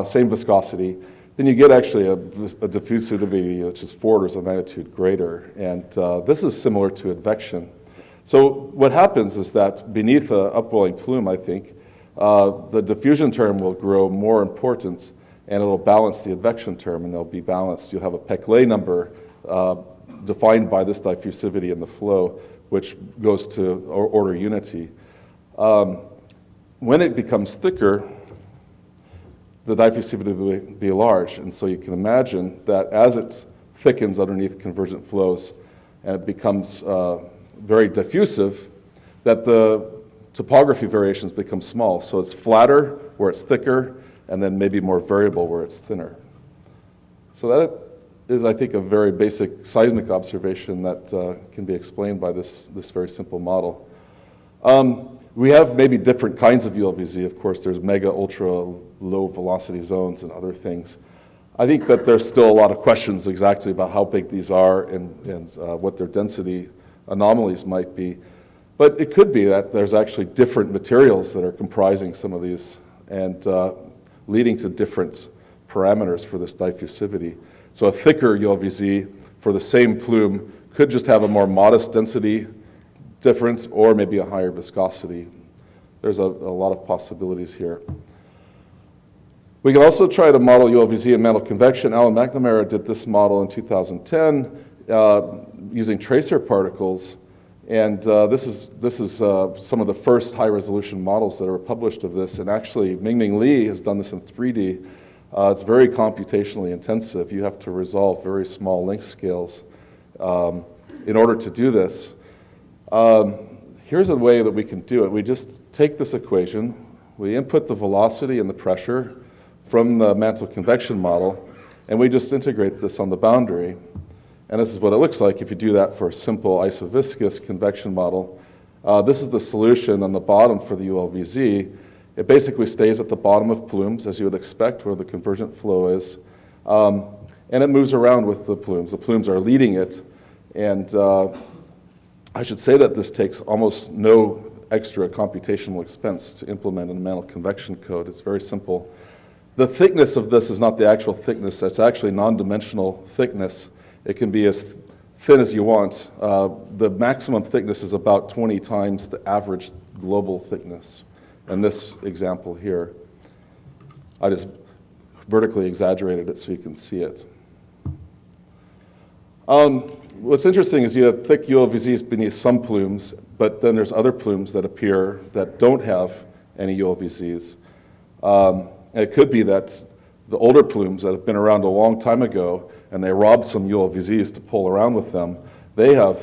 same viscosity, then you get actually a diffusivity which is 4 orders of magnitude greater. And this is similar to advection. So what happens is that beneath an upwelling plume, I think, the diffusion term will grow more important, and it'll balance the advection term, and they'll be balanced. You'll have a Peclet number defined by this diffusivity in the flow, which goes to order unity. When it becomes thicker, the diffusivity will be large, and so you can imagine that as it thickens underneath convergent flows and it becomes very diffusive, that the topography variations become small. So it's flatter where it's thicker, and then maybe more variable where it's thinner. So that is, I think, a very basic seismic observation that can be explained by this very simple model. We have maybe different kinds of ULVZ. Of course, there's mega, ultra, low velocity zones and other things. I think that there's still a lot of questions exactly about how big these are and what their density anomalies might be. But it could be that there's actually different materials that are comprising some of these and leading to different parameters for this diffusivity. So a thicker ULVZ for the same plume could just have a more modest density difference or maybe a higher viscosity. There's a lot of possibilities here. We can also try to model ULVZ and mantle convection. Alan McNamara did this model in 2010 using tracer particles. And this is some of the first high-resolution models that are published of this. And actually, Mingming Li has done this in 3D. It's very computationally intensive. You have to resolve very small length scales in order to do this. Here's a way that we can do it. We just take this equation, we input the velocity and the pressure from the mantle convection model, and we just integrate this on the boundary. And this is what it looks like if you do that for a simple isoviscous convection model. This is the solution on the bottom for the ULVZ. It basically stays at the bottom of plumes, as you would expect, where the convergent flow is. And it moves around with the plumes. The plumes are leading it. And I should say that this takes almost no extra computational expense to implement in the mantle convection code. It's very simple. The thickness of this is not the actual thickness. It's actually non-dimensional thickness. It can be as thin as you want. The maximum thickness is about 20 times the average global thickness. In this example here, I just vertically exaggerated it so you can see it. What's interesting is you have thick ULVZs beneath some plumes, but then there's other plumes that appear that don't have any ULVZs. And it could be that the older plumes that have been around a long time ago and they robbed some ULVZs to pull around with them, they have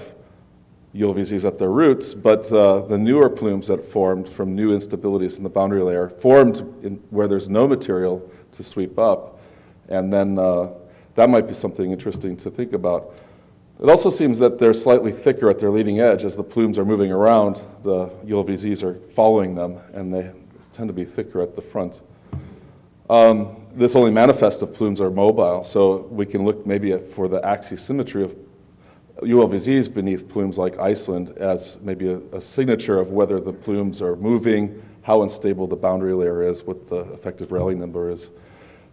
ULVZs at their roots, but the newer plumes that formed from new instabilities in the boundary layer formed where there's no material to sweep up, and then that might be something interesting to think about. It also seems that they're slightly thicker at their leading edge. As the plumes are moving around, the ULVZs are following them, and they tend to be thicker at the front. This only manifests if plumes are mobile, so we can look maybe for the axisymmetry of ULVZs beneath plumes like Iceland as maybe a signature of whether the plumes are moving, how unstable the boundary layer is, what the effective Rayleigh number is,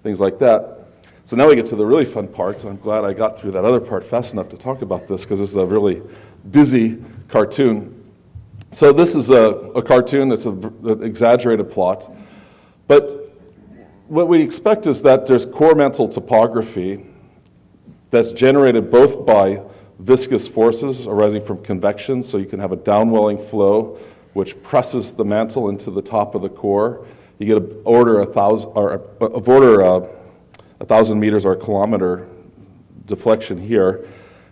things like that. So now we get to the really fun part. I'm glad I got through that other part fast enough to talk about this because this is a really busy cartoon. So this is a cartoon that's an exaggerated plot, but what we expect is that there's core-mantle topography that's generated both by viscous forces arising from convection, so you can have a downwelling flow which presses the mantle into the top of the core. You get of order 1,000 meters or a kilometer deflection here.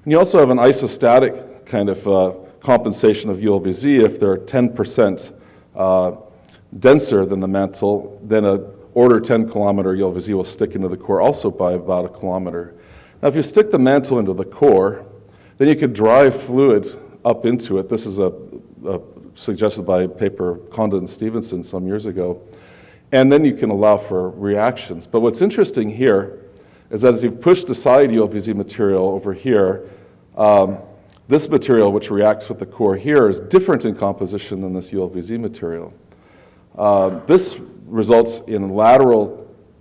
And you also have an isostatic kind of compensation of ULVZ. If they're 10% denser than the mantle, then a order 10 kilometer ULVZ will stick into the core also by about a kilometer. Now, if you stick the mantle into the core, then you could drive fluid up into it. This is suggested by a paper Condon and Stevenson some years ago. And then you can allow for reactions. But what's interesting here is that as you've pushed aside ULVZ material over here, this material, which reacts with the core here, is different in composition than this ULVZ material. This results in lateral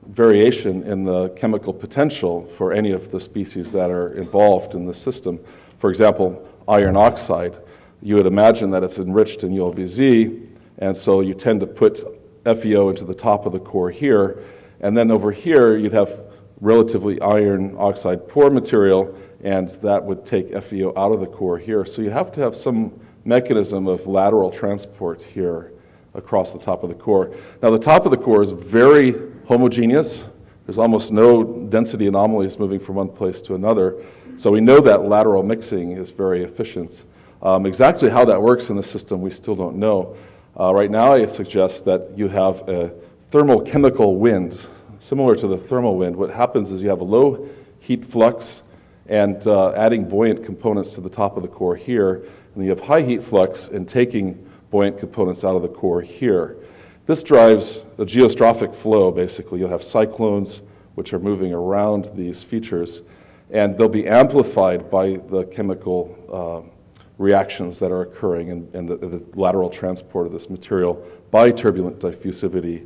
variation in the chemical potential for any of the species that are involved in the system. For example, iron oxide, you would imagine that it's enriched in ULVZ, and so you tend to put FeO into the top of the core here, and then over here you'd have relatively iron oxide poor material, and that would take FeO out of the core here. So you have to have some mechanism of lateral transport here across the top of the core. Now the top of the core is very homogeneous. There's almost no density anomalies moving from one place to another. So we know that lateral mixing is very efficient. Exactly how that works in the system, we still don't know. Right now, I suggest that you have a thermochemical wind, similar to the thermal wind. What happens is you have a low heat flux and adding buoyant components to the top of the core here, and you have high heat flux and taking buoyant components out of the core here. This drives a geostrophic flow, basically. You'll have cyclones, which are moving around these features, and they'll be amplified by the chemical reactions that are occurring and the lateral transport of this material by turbulent diffusivity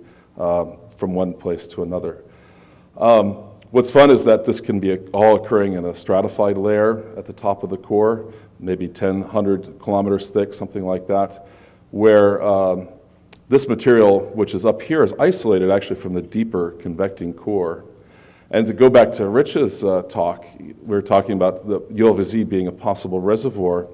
from one place to another. What's fun is that this can be all occurring in a stratified layer at the top of the core, maybe 10, 100 kilometers thick, something like that, where this material, which is up here, is isolated actually from the deeper convecting core. And to go back to Rich's talk, we were talking about the ULVZ being a possible reservoir.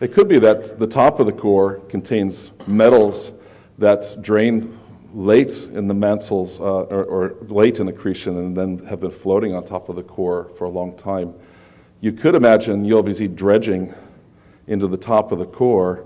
It could be that the top of the core contains metals that drain late in the mantles or late in accretion and then have been floating on top of the core for a long time. You could imagine ULVZ dredging into the top of the core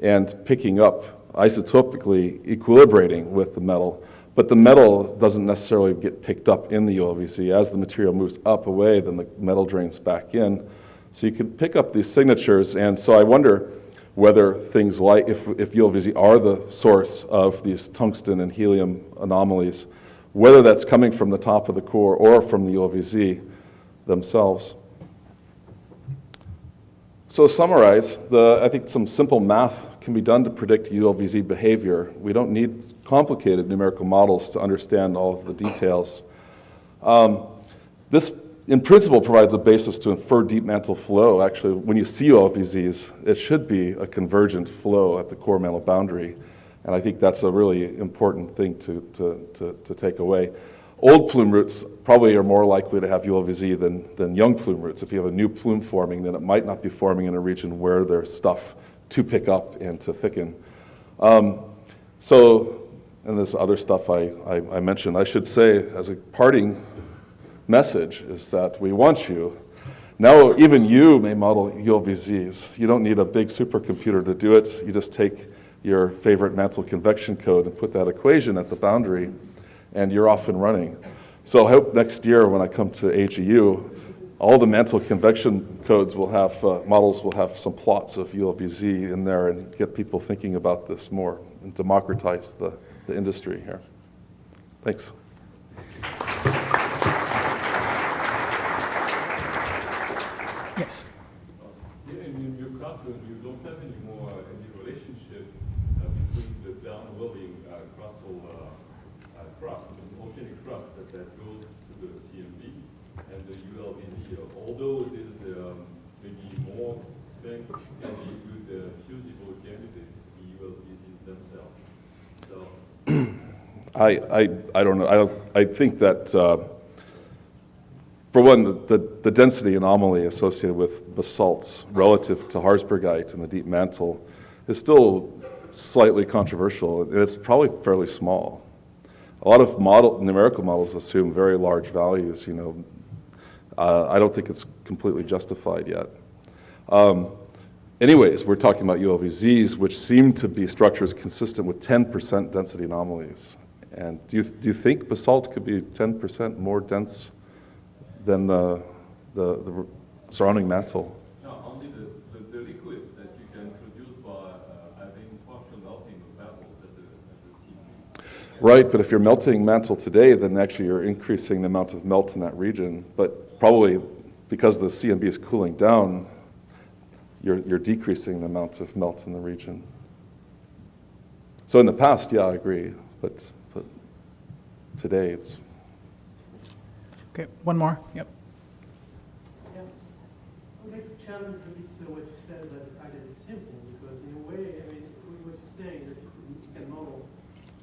and picking up, isotopically equilibrating with the metal, but the metal doesn't necessarily get picked up in the ULVZ. As the material moves up away, then the metal drains back in. So you can pick up these signatures, and so I wonder whether things like, if ULVZ are the source of these tungsten and helium anomalies, whether that's coming from the top of the core or from the ULVZ themselves. So to summarize, I think some simple math can be done to predict ULVZ behavior. We don't need complicated numerical models to understand all of the details. This, in principle, provides a basis to infer deep mantle flow. Actually, when you see ULVZs, it should be a convergent flow at the core-mantle boundary. And I think that's a really important thing to take away. Old plume roots probably are more likely to have ULVZ than young plume roots. If you have a new plume forming, then it might not be forming in a region where there's stuff to pick up and to thicken. And this other stuff I mentioned, I should say as a parting message is that we want you. Now even you may model ULVZs. You don't need a big supercomputer to do it. You just take your favorite mantle convection code and put that equation at the boundary, and you're off and running. So I hope next year when I come to AGU, all the mantle convection codes will have, models will have some plots of ULVZ in there and get people thinking about this more and democratize the industry here. Thanks. Yes. In your cartoon, you don't have any more any relationship between the downwelling crustal crust, the oceanic crust that goes to the CMB and the ULVZ. Although there's maybe more things can be good fusible candidates, the ULVZs themselves. So I don't know. I think that for one, the density anomaly associated with basalts relative to Harzbergite and the deep mantle is still slightly controversial, and it's probably fairly small. A lot of numerical models assume very large values. I don't think it's completely justified yet. Anyways, we're talking about ULVZs, which seem to be structures consistent with 10% density anomalies. And do you think basalt could be 10% more dense than the the surrounding mantle. No, only the liquids that you can produce by having partial melting of basalt at the sea. Right, but if you're melting mantle today, then actually you're increasing the amount of melt in that region. But probably because the CMB is cooling down, you're decreasing the amount of melt in the region. So in the past, yeah, I agree, but today it's... Okay, one more. Yep. Yeah. I would like to challenge a bit what you said about the fact that it's simple, because in a way, I mean, what you're saying that you can model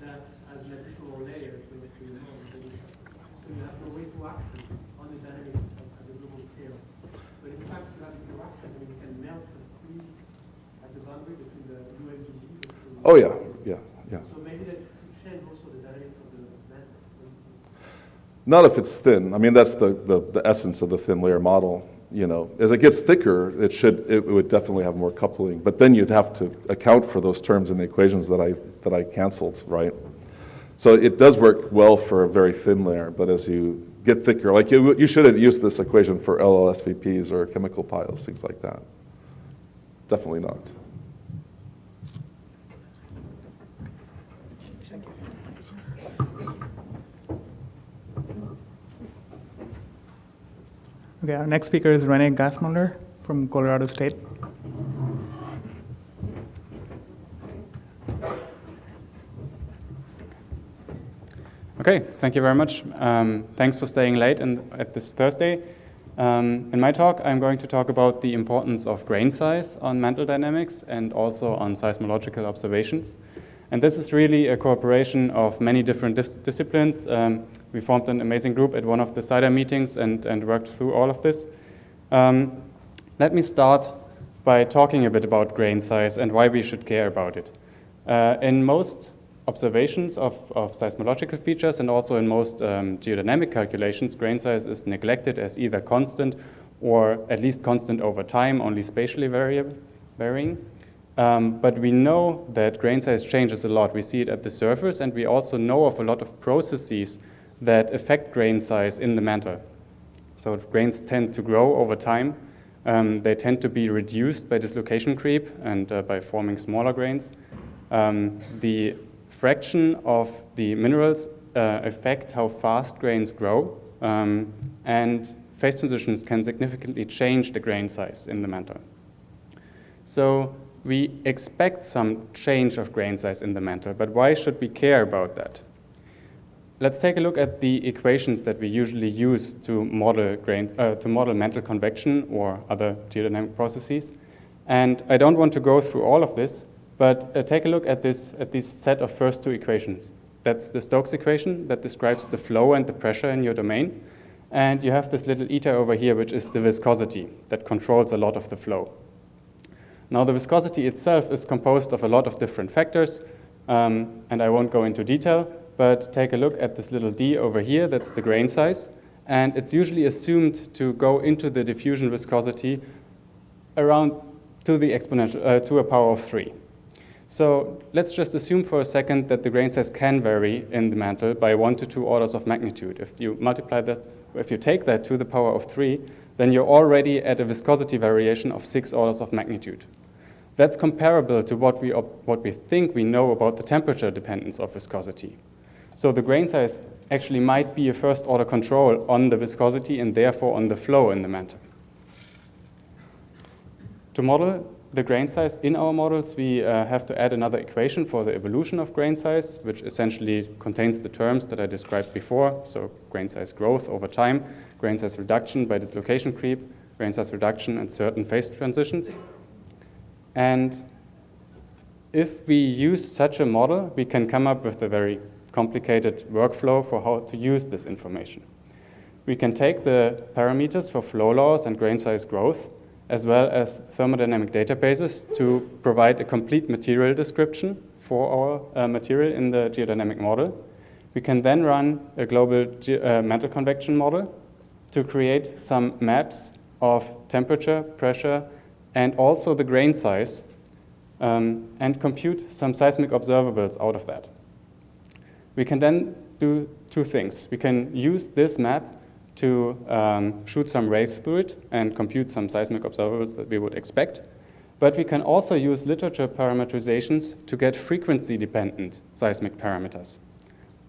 that as an additional layer to your model. So you have no way to action on the dynamics at the global scale. But in fact, you have interaction, I mean, you can melt and freeze at the boundary between the ULVZ. Oh, yeah. So maybe that could change also the dynamics of the mantle. Not if it's thin. I mean, that's the essence of the thin layer model. You know, as it gets thicker, it would definitely have more coupling. But then you'd have to account for those terms in the equations that I canceled, right? So it does work well for a very thin layer, but as you get thicker, like you shouldn't use this equation for LLSVPs or chemical piles, things like that. Definitely not. Okay, our next speaker is Rene Gassmoeller from Colorado State. Okay, thank you very much. Thanks for staying late at this Thursday. In my talk, I'm going to talk about the importance of grain size on mantle dynamics and also on seismological observations. And this is really a cooperation of many different disciplines. We formed an amazing group at one of the CIDA meetings and worked through all of this. Let me start by talking a bit about grain size and why we should care about it. In most observations of seismological features and also in most geodynamic calculations, grain size is neglected as either constant or at least constant over time, only spatially varying. But we know that grain size changes a lot. We see it at the surface, and we also know of a lot of processes that affect grain size in the mantle. So grains tend to grow over time. They tend to be reduced by dislocation creep and by forming smaller grains. The fraction of the minerals affect how fast grains grow, and phase transitions can significantly change the grain size in the mantle. So we expect some change of grain size in the mantle, but why should we care about that? Let's take a look at the equations that we usually use to model mantle convection or other geodynamic processes. And I don't want to go through all of this, but take a look at this set of first two equations. That's the Stokes equation that describes the flow and the pressure in your domain. And you have this little eta over here, which is the viscosity that controls a lot of the flow. Now, the viscosity itself is composed of a lot of different factors, and I won't go into detail, but take a look at this little d over here. That's the grain size, and it's usually assumed to go into the diffusion viscosity around to the exponential, to a power of 3. So let's just assume for a second that the grain size can vary in the mantle by 1 to 2 orders of magnitude. If you multiply that, if you take that to the power of 3, then you're already at a viscosity variation of 6 orders of magnitude. That's comparable to what we think we know about the temperature dependence of viscosity. So the grain size actually might be a first order control on the viscosity and therefore on the flow in the mantle. To model the grain size in our models, we have to add another equation for the evolution of grain size, which essentially contains the terms that I described before. So grain size growth over time, grain size reduction by dislocation creep, grain size reduction and certain phase transitions. And if we use such a model, we can come up with a very complicated workflow for how to use this information. We can take the parameters for flow laws and grain size growth, as well as thermodynamic databases to provide a complete material description for our material in the geodynamic model. We can then run a global mantle convection model to create some maps of temperature, pressure, and also the grain size, and compute some seismic observables out of that. We can then do two things. We can use this map to shoot some rays through it and compute some seismic observables that we would expect. But we can also use literature parameterizations to get frequency-dependent seismic parameters,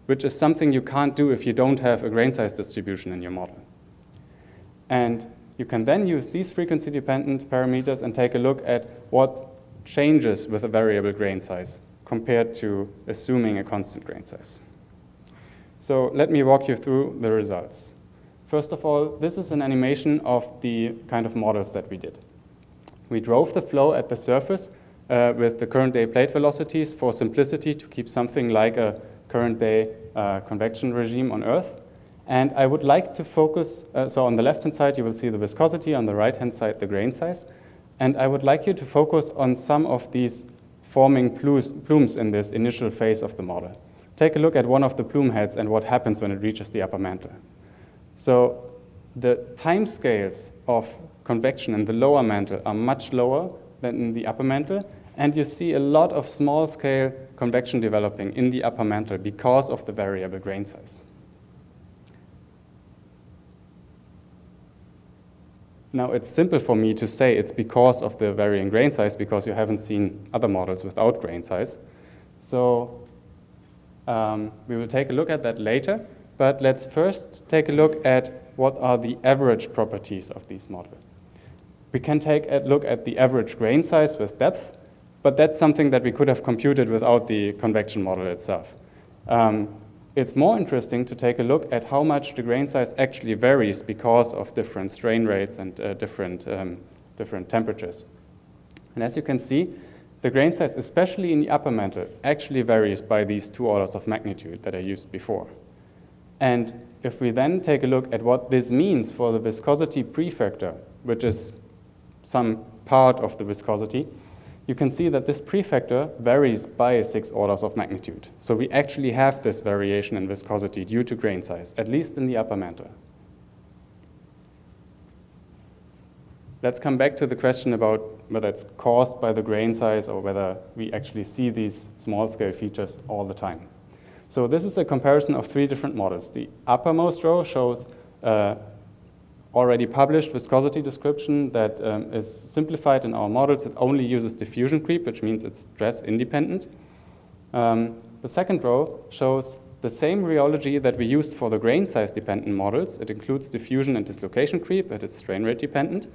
which is something you can't do if you don't have a grain size distribution in your model. And you can then use these frequency-dependent parameters and take a look at what changes with a variable grain size compared to assuming a constant grain size. So let me walk you through the results. First of all, this is an animation of the kind of models that we did. We drove the flow at the surface with the current day plate velocities for simplicity to keep something like a current day convection regime on Earth. And I would like to focus, so on the left-hand side you will see the viscosity, on the right-hand side the grain size. And I would like you to focus on some of these forming plumes in this initial phase of the model. Take a look at one of the plume heads and what happens when it reaches the upper mantle. So the time scales of convection in the lower mantle are much lower than in the upper mantle, and you see a lot of small-scale convection developing in the upper mantle because of the variable grain size. Now, it's simple for me to say it's because of the varying grain size because you haven't seen other models without grain size. So we will take a look at that later, but let's first take a look at what are the average properties of these models. We can take a look at the average grain size with depth, but that's something that we could have computed without the convection model itself. It's more interesting to take a look at how much the grain size actually varies because of different strain rates and different temperatures. And as you can see, the grain size, especially in the upper mantle, actually varies by these 2 orders of magnitude that I used before. And if we then take a look at what this means for the viscosity prefactor, which is some part of the viscosity, you can see that this prefactor varies by 6 orders of magnitude. So we actually have this variation in viscosity due to grain size, at least in the upper mantle. Let's come back to the question about whether it's caused by the grain size or whether we actually see these small-scale features all the time. So this is a comparison of 3 different models. The uppermost row shows already published viscosity description that is simplified in our models. It only uses diffusion creep, which means it's stress independent. The second row shows the same rheology that we used for the grain size dependent models. It includes diffusion and dislocation creep, but it's strain rate dependent.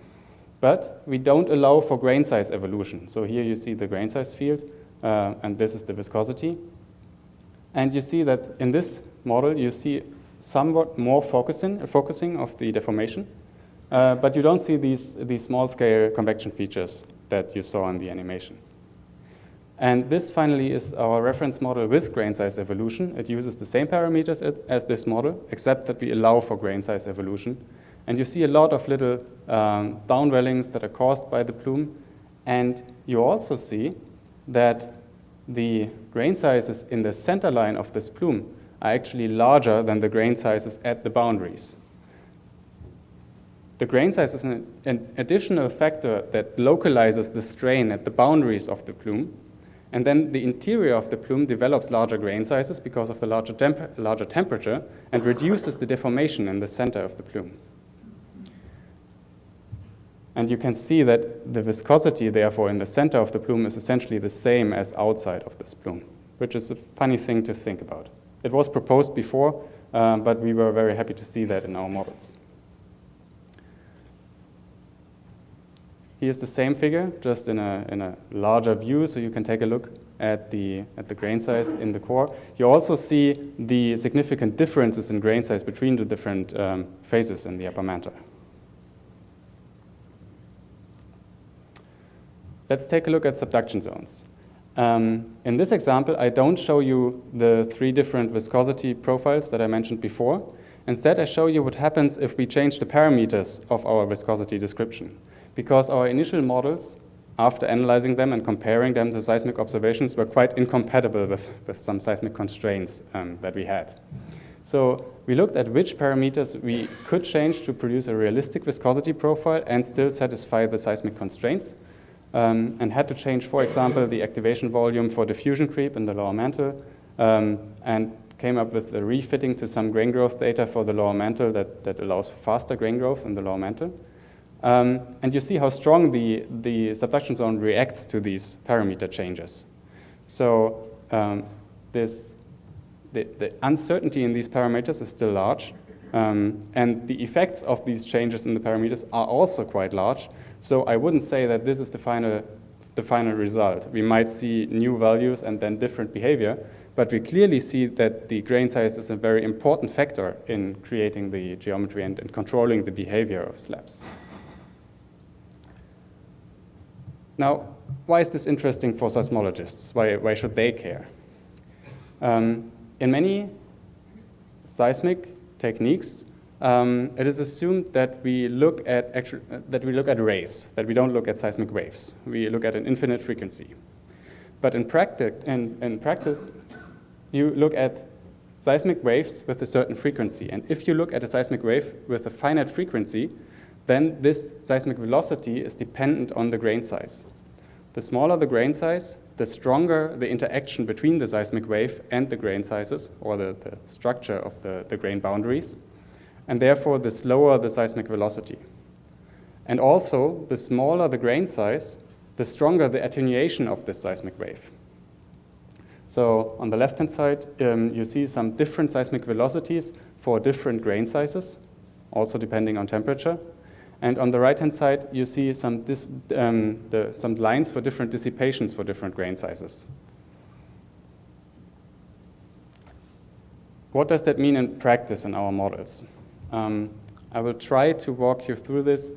But we don't allow for grain size evolution. So here you see the grain size field, and this is the viscosity. And you see that in this model, you see somewhat more focusing of the deformation, but you don't see these small-scale convection features that you saw in the animation. And this finally is our reference model with grain size evolution. It uses the same parameters as this model, except that we allow for grain size evolution. And you see a lot of little downwellings that are caused by the plume. And you also see that the grain sizes in the center line of this plume are actually larger than the grain sizes at the boundaries. The grain size is an additional factor that localizes the strain at the boundaries of the plume, and then the interior of the plume develops larger grain sizes because of the larger temperature and reduces the deformation in the center of the plume. And you can see that the viscosity, therefore, in the center of the plume is essentially the same as outside of this plume, which is a funny thing to think about. It was proposed before, but we were very happy to see that in our models. Here's the same figure, just in a larger view, so you can take a look at the grain size in the core. You also see the significant differences in grain size between the different phases in the upper mantle. Let's take a look at subduction zones. In this example, I don't show you the 3 different viscosity profiles that I mentioned before. Instead, I show you what happens if we change the parameters of our viscosity description. Because our initial models, after analyzing them and comparing them to seismic observations, were quite incompatible with some seismic constraints that we had. So we looked at which parameters we could change to produce a realistic viscosity profile and still satisfy the seismic constraints. And had to change, for example, the activation volume for diffusion creep in the lower mantle, and came up with a refitting to some grain growth data for the lower mantle that allows for faster grain growth in the lower mantle. And you see how strong the subduction zone reacts to these parameter changes. So the uncertainty in these parameters is still large, and the effects of these changes in the parameters are also quite large. So I wouldn't say that this is the final result. We might see new values and then different behavior, but we clearly see that the grain size is a very important factor in creating the geometry and controlling the behavior of slabs. Now, why is this interesting for seismologists? Why should they care? In many seismic techniques, it is assumed that we look at rays, that we don't look at seismic waves. We look at an infinite frequency. But in practice, you look at seismic waves with a certain frequency. And if you look at a seismic wave with a finite frequency, then this seismic velocity is dependent on the grain size. The smaller the grain size, the stronger the interaction between the seismic wave and the grain sizes, or the structure of the grain boundaries, and therefore the slower the seismic velocity. And also, the smaller the grain size, the stronger the attenuation of this seismic wave. So on the left-hand side, you see some different seismic velocities for different grain sizes, also depending on temperature. And on the right-hand side, you see some lines for different dissipations for different grain sizes. What does that mean in practice in our models? I will try to walk you through this.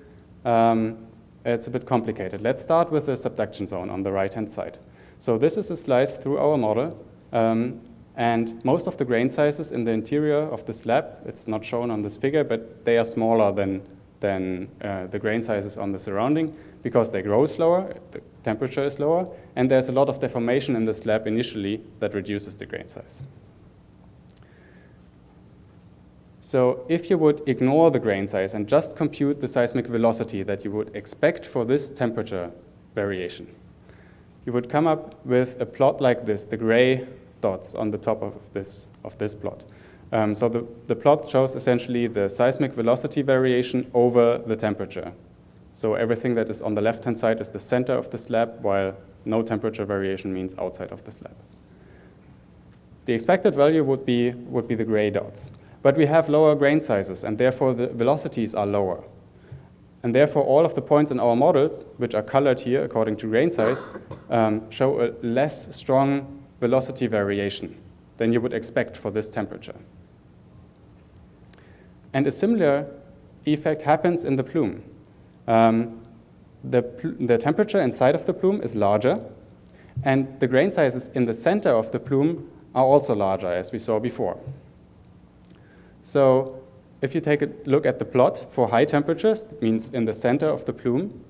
It's a bit complicated. Let's start with the subduction zone on the right-hand side. So this is a slice through our model, and most of the grain sizes in the interior of the slab, it's not shown on this figure, but they are smaller than the grain sizes on the surrounding because they grow slower, the temperature is lower, and there's a lot of deformation in the slab initially that reduces the grain size. So if you would ignore the grain size and just compute the seismic velocity that you would expect for this temperature variation, you would come up with a plot like this, the gray dots on the top of this plot. So the plot shows essentially the seismic velocity variation over the temperature. So everything that is on the left-hand side is the center of the slab, while no temperature variation means outside of the slab. The expected value would be the gray dots. But we have lower grain sizes, and therefore the velocities are lower. And therefore all of the points in our models, which are colored here according to grain size, show a less strong velocity variation than you would expect for this temperature. And a similar effect happens in the plume. The temperature inside of the plume is larger, and the grain sizes in the center of the plume are also larger, as we saw before. So if you take a look at the plot for high temperatures, that means in the center of the plume,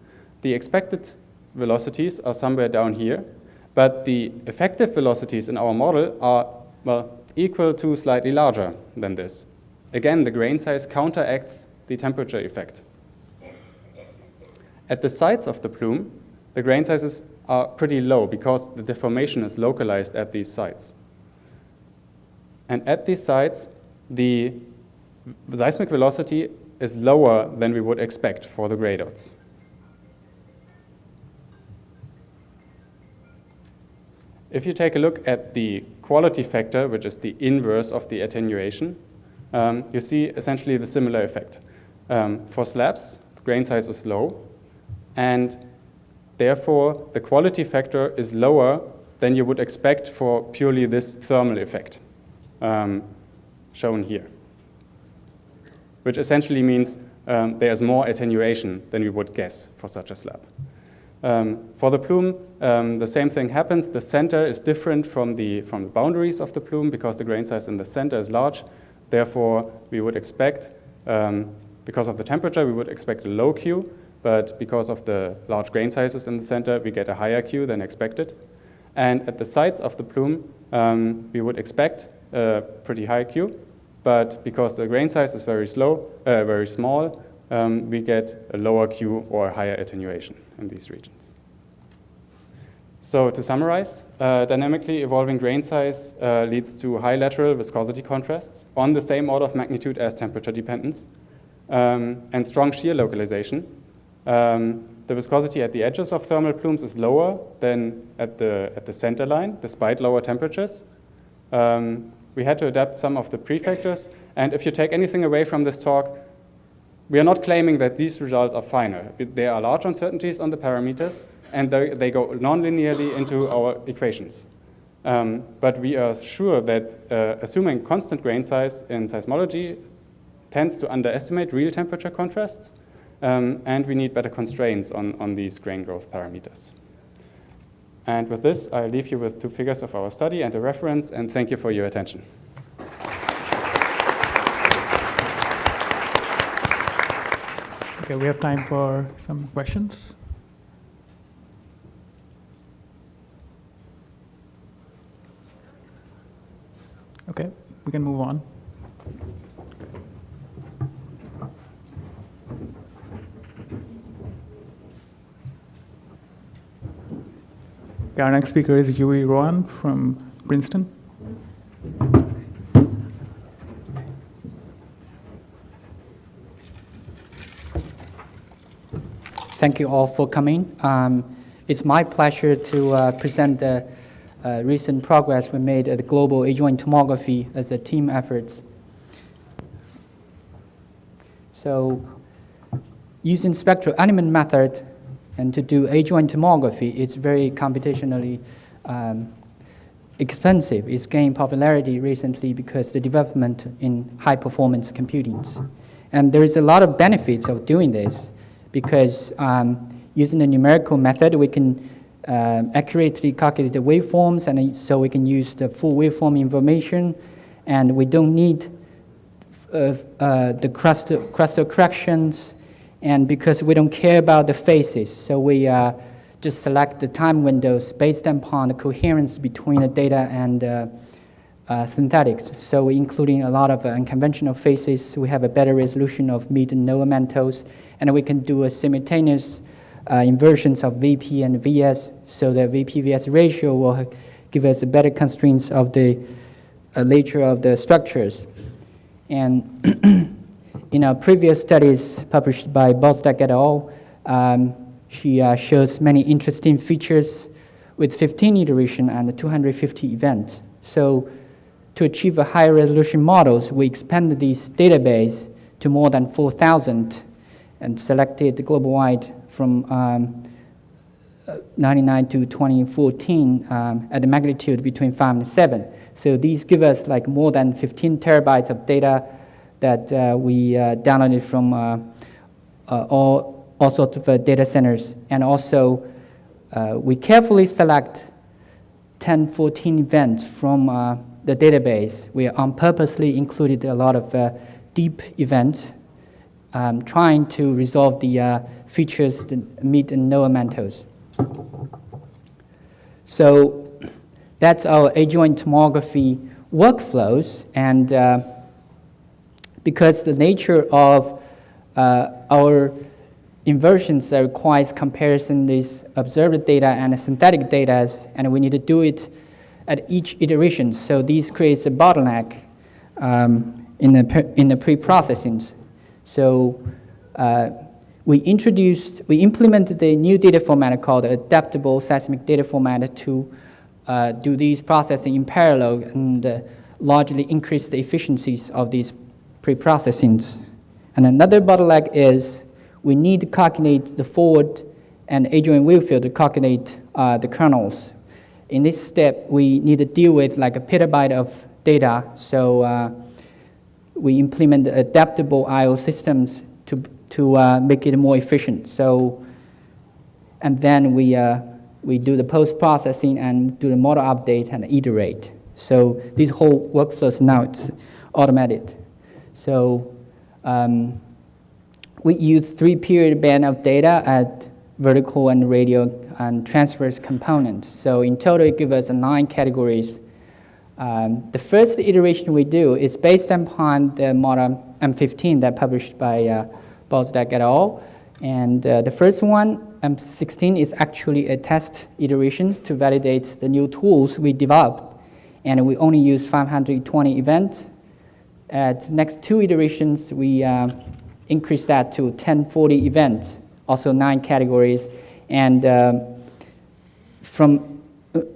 the expected velocities are somewhere down here, but the effective velocities in our model are, well, equal to slightly larger than this. Again, the grain size counteracts the temperature effect. At the sides of the plume, the grain sizes are pretty low because the deformation is localized at these sides. And at these sides, the seismic velocity is lower than we would expect for the gray dots. If you take a look at the quality factor, which is the inverse of the attenuation, you see essentially the similar effect. For slabs, the grain size is low, and therefore the quality factor is lower than you would expect for purely this thermal effect shown here, which essentially means there's more attenuation than we would guess for such a slab. For the plume, the same thing happens. The center is different from the boundaries of the plume because the grain size in the center is large. Therefore, we would expect, because of the temperature, we would expect a low Q, but because of the large grain sizes in the center, we get a higher Q than expected. And at the sides of the plume, we would expect a pretty high Q, but because the grain size is very small, we get a lower Q or higher attenuation in these regions. So to summarize, dynamically evolving grain size leads to high lateral viscosity contrasts on the same order of magnitude as temperature dependence, and strong shear localization. The viscosity at the edges of thermal plumes is lower than at the center line, despite lower temperatures. We had to adapt some of the prefactors, and if you take anything away from this talk, we are not claiming that these results are final. There are large uncertainties on the parameters, and they go non-linearly into our equations. But we are sure that assuming constant grain size in seismology tends to underestimate real temperature contrasts, and we need better constraints on these grain growth parameters. And with this, I leave you with 2 figures of our study and a reference, and thank you for your attention. Okay, we have time for some questions. Okay, we can move on. Our next speaker is Ruan from Princeton. Thank you all for coming. It's my pleasure to present the recent progress we made at global adjoint tomography as a team effort. So using spectral element method and to do adjoint tomography, it's very computationally expensive. It's gained popularity recently because the development in high-performance computing. And there is a lot of benefits of doing this because using the numerical method, we can accurately calculate the waveforms, and so we can use the full waveform information, and we don't need the cluster corrections, and because we don't care about the phases, so we just select the time windows based upon the coherence between the data and synthetics. So we're including a lot of unconventional phases. We have a better resolution of mid and lower mantles, and we can do a simultaneous inversions of VP and VS, so the VP-VS ratio will give us a better constraints of the nature of the structures. And in our previous studies published by Bostak et al., she shows many interesting features with 15 iteration and 250 events. So to achieve a higher resolution models, we expanded this database to more than 4,000 and selected global-wide from 99 to 2014 at a magnitude between 5 and 7. So these give us like more than 15 terabytes of data that we downloaded from all sorts of data centers. And also, we carefully select 10, 14 events from the database. We on purposely included a lot of deep events, trying to resolve the features, the mid and lower mantles. So that's our adjoint tomography workflows, and because the nature of our inversions that requires comparison this observed data and synthetic data, and we need to do it at each iteration. So this creates a bottleneck in the pre-processing. So we implemented a new data format called adaptable seismic data format to do these processing in parallel and largely increase the efficiencies of these pre-processings. And another bottleneck is we need to calculate the forward and adjoint wave field to calculate the kernels. In this step, we need to deal with like a petabyte of data, so we implement adaptable I/O systems to make it more efficient. So, and then we do the post-processing and do the model update and iterate. So these whole workflows now it's automated. So we use 3-period band of data at vertical and radial and transverse component. So in total, it gives us 9 categories. The first iteration we do is based upon the model M15 that published by Bostak et al. And the first one, M16 is actually a test iterations to validate the new tools we developed. And we only use 520 events. At next 2 iterations, we increase that to 1040 events, also 9 categories. And from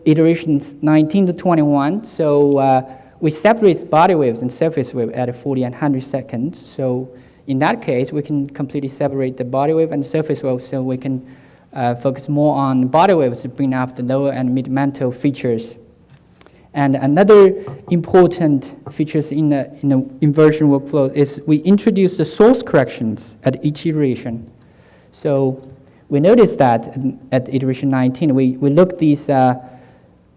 iterations 19 to 21, so we separate body waves and surface wave at 40 and 100 seconds. So in that case, we can completely separate the body wave and surface wave, so we can focus more on body waves to bring up the lower and mid-mantle features. And another important features in the inversion workflow is we introduce the source corrections at each iteration. So we noticed that at iteration 19, we look these the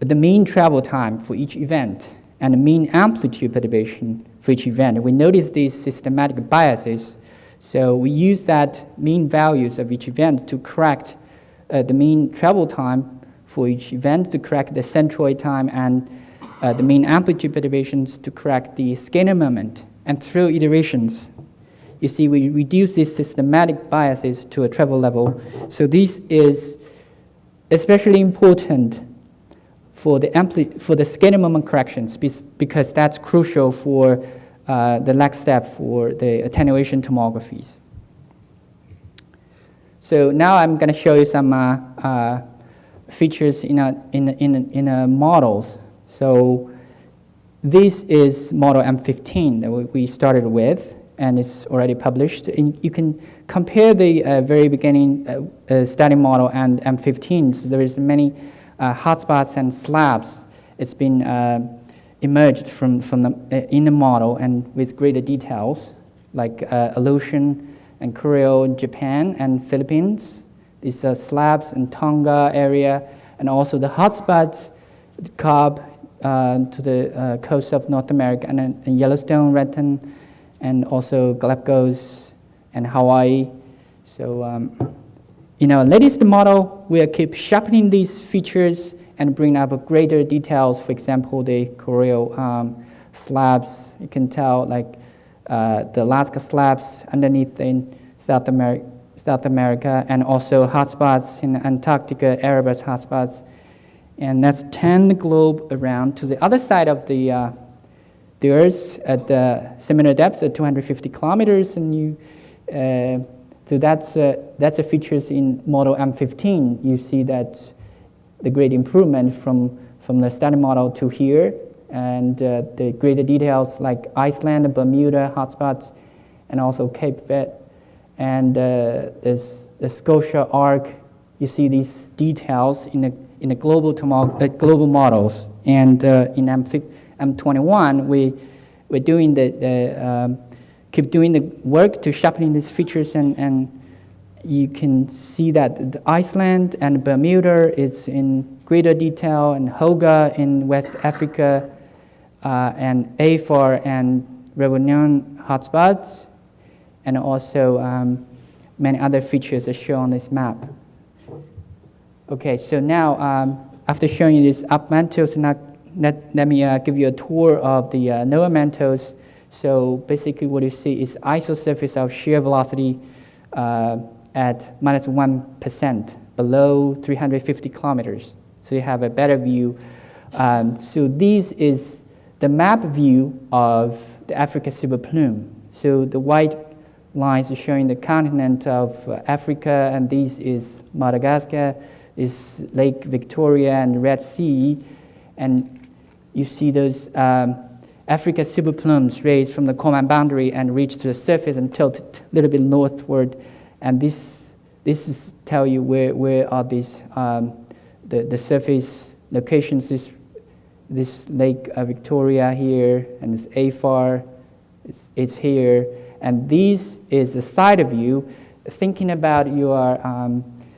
mean travel time for each event and the mean amplitude perturbation for each event. We notice these systematic biases. So we use that mean values of each event to correct the mean travel time for each event, to correct the centroid time, and the mean amplitude perturbations to correct the scalar moment. And through iterations, you see we reduce these systematic biases to a travel level. So this is especially important for the scalar moment corrections, because that's crucial for the next step for the attenuation tomographies. So now I'm going to show you some features in models. So this is model M15 that we started with, and it's already published. And you can compare the very beginning study model and M15. So there is many hotspots and slabs. It's been emerged from in the model and with greater details, like Aleutian and Kuril, Japan and Philippines. These are slabs in Tonga area, and also the hotspots, Cobb to the coast of North America, and Yellowstone, Renton, and also Galapagos and Hawaii. So in our latest model, we'll keep sharpening these features and bring up greater details. For example, the Kuril slabs, you can tell like the Alaska slabs underneath in South America, and also hotspots in Antarctica, Erebus hotspots. And that's 10 the globe around to the other side of the Earth at similar depths at 250 kilometers. And so that's a features in model M15. You see that the great improvement from the study model to here, and the greater details like Iceland, Bermuda hotspots, and also Cape Verde, and the Scotia Arc. You see these details in the global models, and in M21 we're doing keep doing the work to sharpen these features, and you can see that the Iceland and Bermuda is in greater detail, and Hoga in West Africa, and AFAR and Reunion hotspots, and also many other features are shown on this map. Okay, so now after showing you these up mantles, now let me give you a tour of the lower mantles. So basically what you see is isosurface of shear velocity at minus 1% below 350 kilometers. So you have a better view. So this is the map view of the Africa superplume. So the white lines are showing the continent of Africa, and this is Madagascar, is Lake Victoria and Red Sea, and you see those Africa superplumes raised from the Core-Mantle boundary and reach to the surface and tilt a little bit northward, and this is tell you where are these the surface locations. This Lake Victoria here, and this AFAR, it's here, and this is a side view. Thinking about your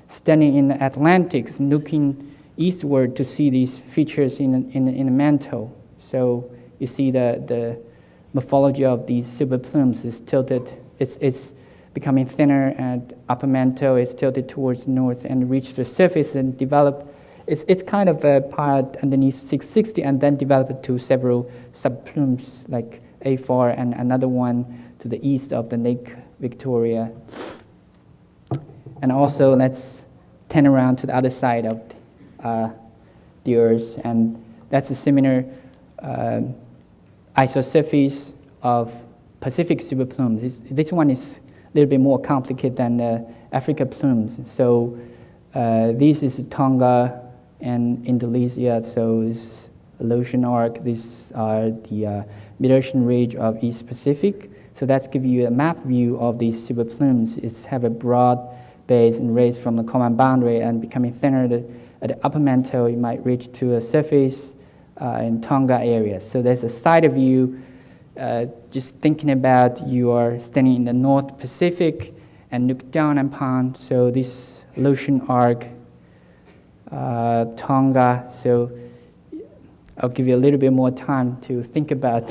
standing in the Atlantic, looking eastward to see these features in the mantle. So you see the morphology of these superplumes is tilted. It's becoming thinner, and upper mantle is tilted towards north and reach the surface and develop. It's kind of a part underneath 660, and then develop to several subplumes like AFAR and another one to the east of the Lake Victoria. And also let's turn around to the other side of the Earth, and that's a similar isosurface of Pacific superplumes. This one is a little bit more complicated than the Africa plumes. So this is Tonga and Indonesia, so it's the ocean arc. These are the mid-ocean ridge of East Pacific. So that's give you a map view of these superplumes. It's have a broad base and raised from the common boundary and becoming thinner at the upper mantle. It might reach to a surface in Tonga area. So there's a side view. Just thinking about you are standing in the North Pacific and look down upon, so this ocean arc, Tonga. So I'll give you a little bit more time to think about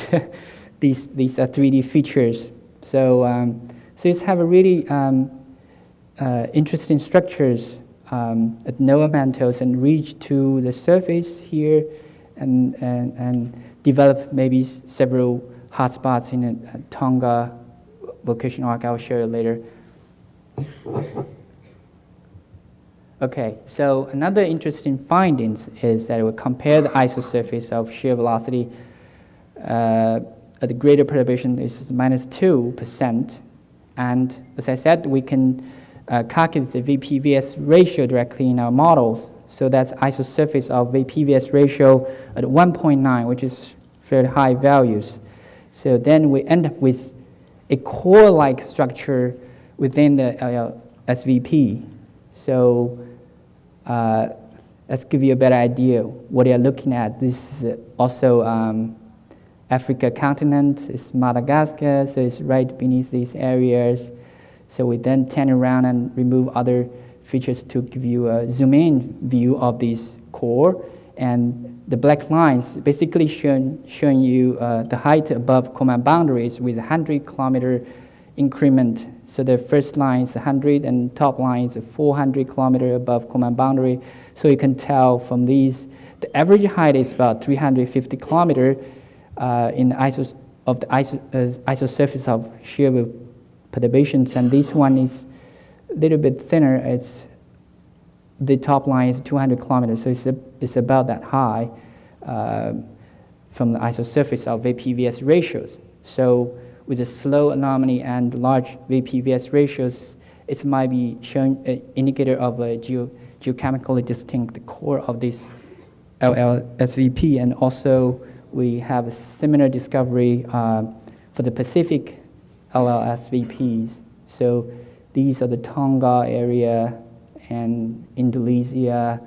these 3D features. So so it's have a really interesting structures at lower mantles and reach to the surface here and develop maybe several hotspots in a Tonga vocation arc. I'll show you later. Okay, so another interesting findings is that we compare the isosurface of shear velocity at the greater perturbation is -2%, and as I said, we can calculate the VP-VS ratio directly in our models. So that's isosurface of VP-VS ratio at 1.9, which is fairly high values. So then we end up with a core-like structure within the SVP. So let's give you a better idea what you're looking at. This is also Africa continent, it's Madagascar, so it's right beneath these areas. So we then turn around and remove other features to give you a zoom-in view of this core. And the black lines basically showing you the height above common boundaries with 100-kilometer increment. So the first line is 100 and top line is 400 kilometer above common boundary. So you can tell from these, the average height is about 350 kilometer in the isosurface of shear perturbations, and this one is a little bit thinner. It's the top line is 200 kilometers, so it's about that high from the isosurface of VP-VS ratios. So with a slow anomaly and large VP-VS ratios, it might be showing an indicator of a geochemically distinct core of this LLSVP. And also we have a similar discovery for the Pacific LLSVPs. So these are the Tonga area and Indonesia,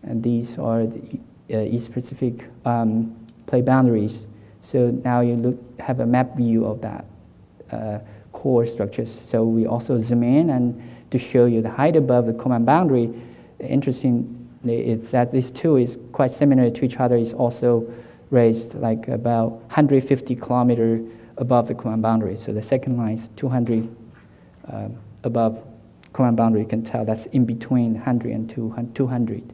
and these are the East Pacific plate boundaries. So now you have a map view of that core structures. So we also zoom in and to show you the height above the common boundary. Interestingly, is that these two is quite similar to each other. Is also raised like about 150 kilometer above the common boundary. So the second line is 200 above common boundary. You can tell that's in between 100 and 200.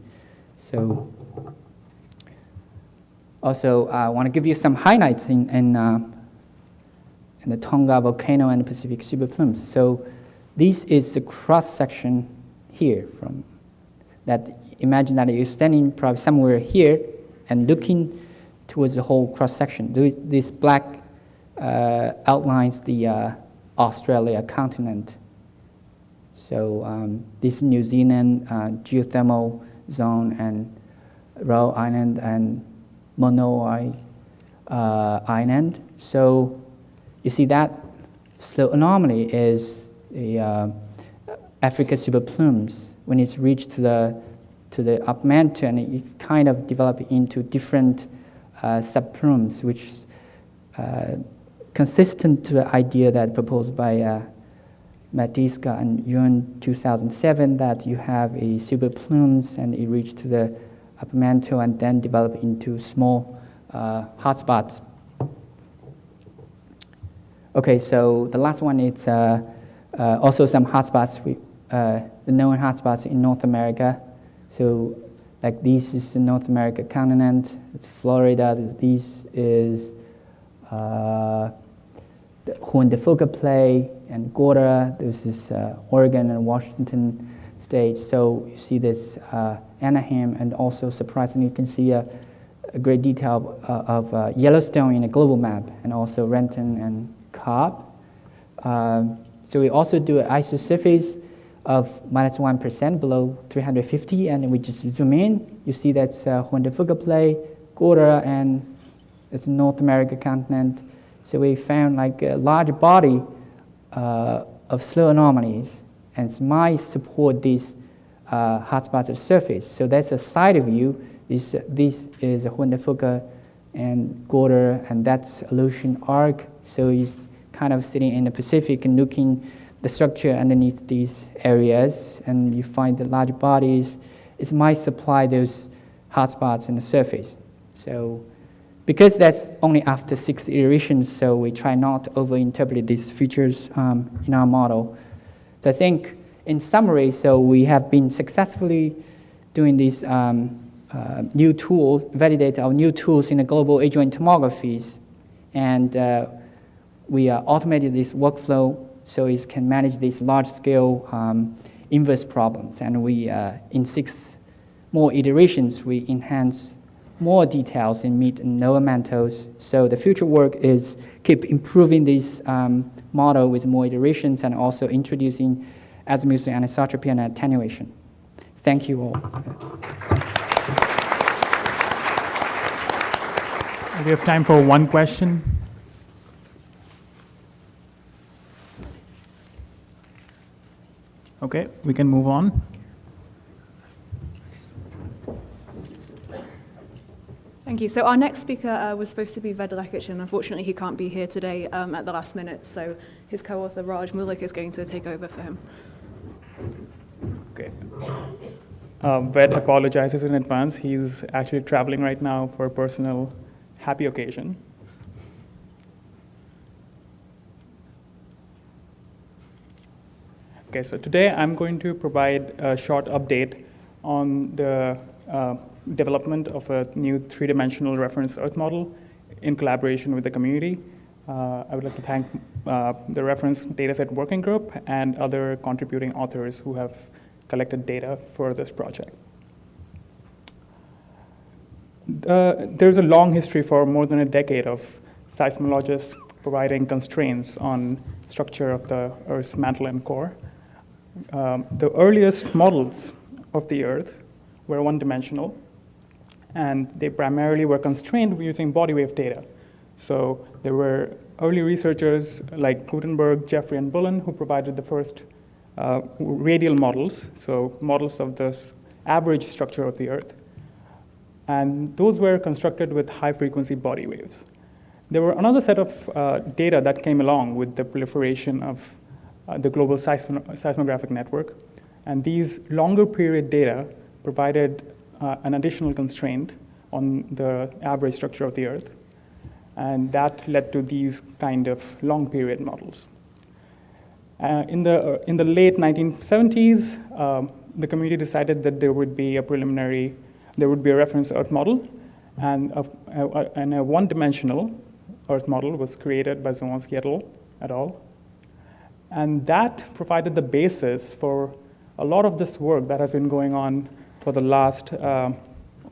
So also I want to give you some highlights in the Tonga volcano and the Pacific superplumes. So this is the cross section here from that. Imagine that you're standing probably somewhere here and looking towards the whole cross section. This black outlines the Australia continent. So this is New Zealand geothermal zone and Roe Island and Monoi Island. So you see that slow anomaly is the Africa superplumes. When it's reached to the up mantle, and it's kind of developed into different subplumes, which is consistent to the idea that proposed by Matiska and Yuan 2007, that you have a superplumes and it reach to the upper mantle and then develop into small hotspots. Okay, so the last one is also some hotspots, the known hotspots in North America. So like this is the North America continent, it's Florida, this is the Juan de Fuca Play and Gora, this is Oregon and Washington stage. So you see this Anaheim, and also surprisingly, you can see a great detail of Yellowstone in a global map, and also Renton and Cobb. So we also do an isosurface of -1% below 350, and we just zoom in. You see that's Hundertfugger Play, Gorda, and it's North America continent. So we found like a large body of slow anomalies, and it might support these hotspots at the surface. So that's a side view. This is a Hundertfugger and Gorda, and that's Aleutian Arc. So he's kind of sitting in the Pacific and looking the structure underneath these areas, and you find the large bodies. It might supply those hotspots in the surface. So because that's only after 6 iterations, so we try not to overinterpret these features in our model. So I think in summary, so we have been successfully doing these new tools, validate our new tools in the global adjoint tomographies, and we automated this workflow so it can manage these large-scale inverse problems. And we, in 6 more iterations, we enhance more details in mid and lower mantles. So the future work is keep improving this model with more iterations, and also introducing azimuthal anisotropy and attenuation. Thank you all. We have time for one question. Okay, we can move on. Thank you. So our next speaker was supposed to be Vedelekic, and unfortunately he can't be here today at the last minute, so his co-author Raj Moulik is going to take over for him. Okay. Ved apologizes in advance. He's actually traveling right now for a personal happy occasion. Okay, so today I'm going to provide a short update on the development of a new 3-dimensional reference Earth model in collaboration with the community. I would like to thank the Reference Dataset Working Group and other contributing authors who have collected data for this project. There's a long history for more than a decade of seismologists providing constraints on structure of the Earth's mantle and core. The earliest models of the Earth were one-dimensional, and they primarily were constrained using body wave data. So there were early researchers like Gutenberg, Jeffrey, and Bullen who provided the first radial models, so models of the average structure of the Earth. And those were constructed with high-frequency body waves. There were another set of data that came along with the proliferation of the global seismographic network. And these longer period data provided an additional constraint on the average structure of the Earth. And that led to these kind of long period models. In the late 1970s, the community decided that there would be a reference Earth model, and a one-dimensional Earth model was created by Zawansky et al. And that provided the basis for a lot of this work that has been going on for the last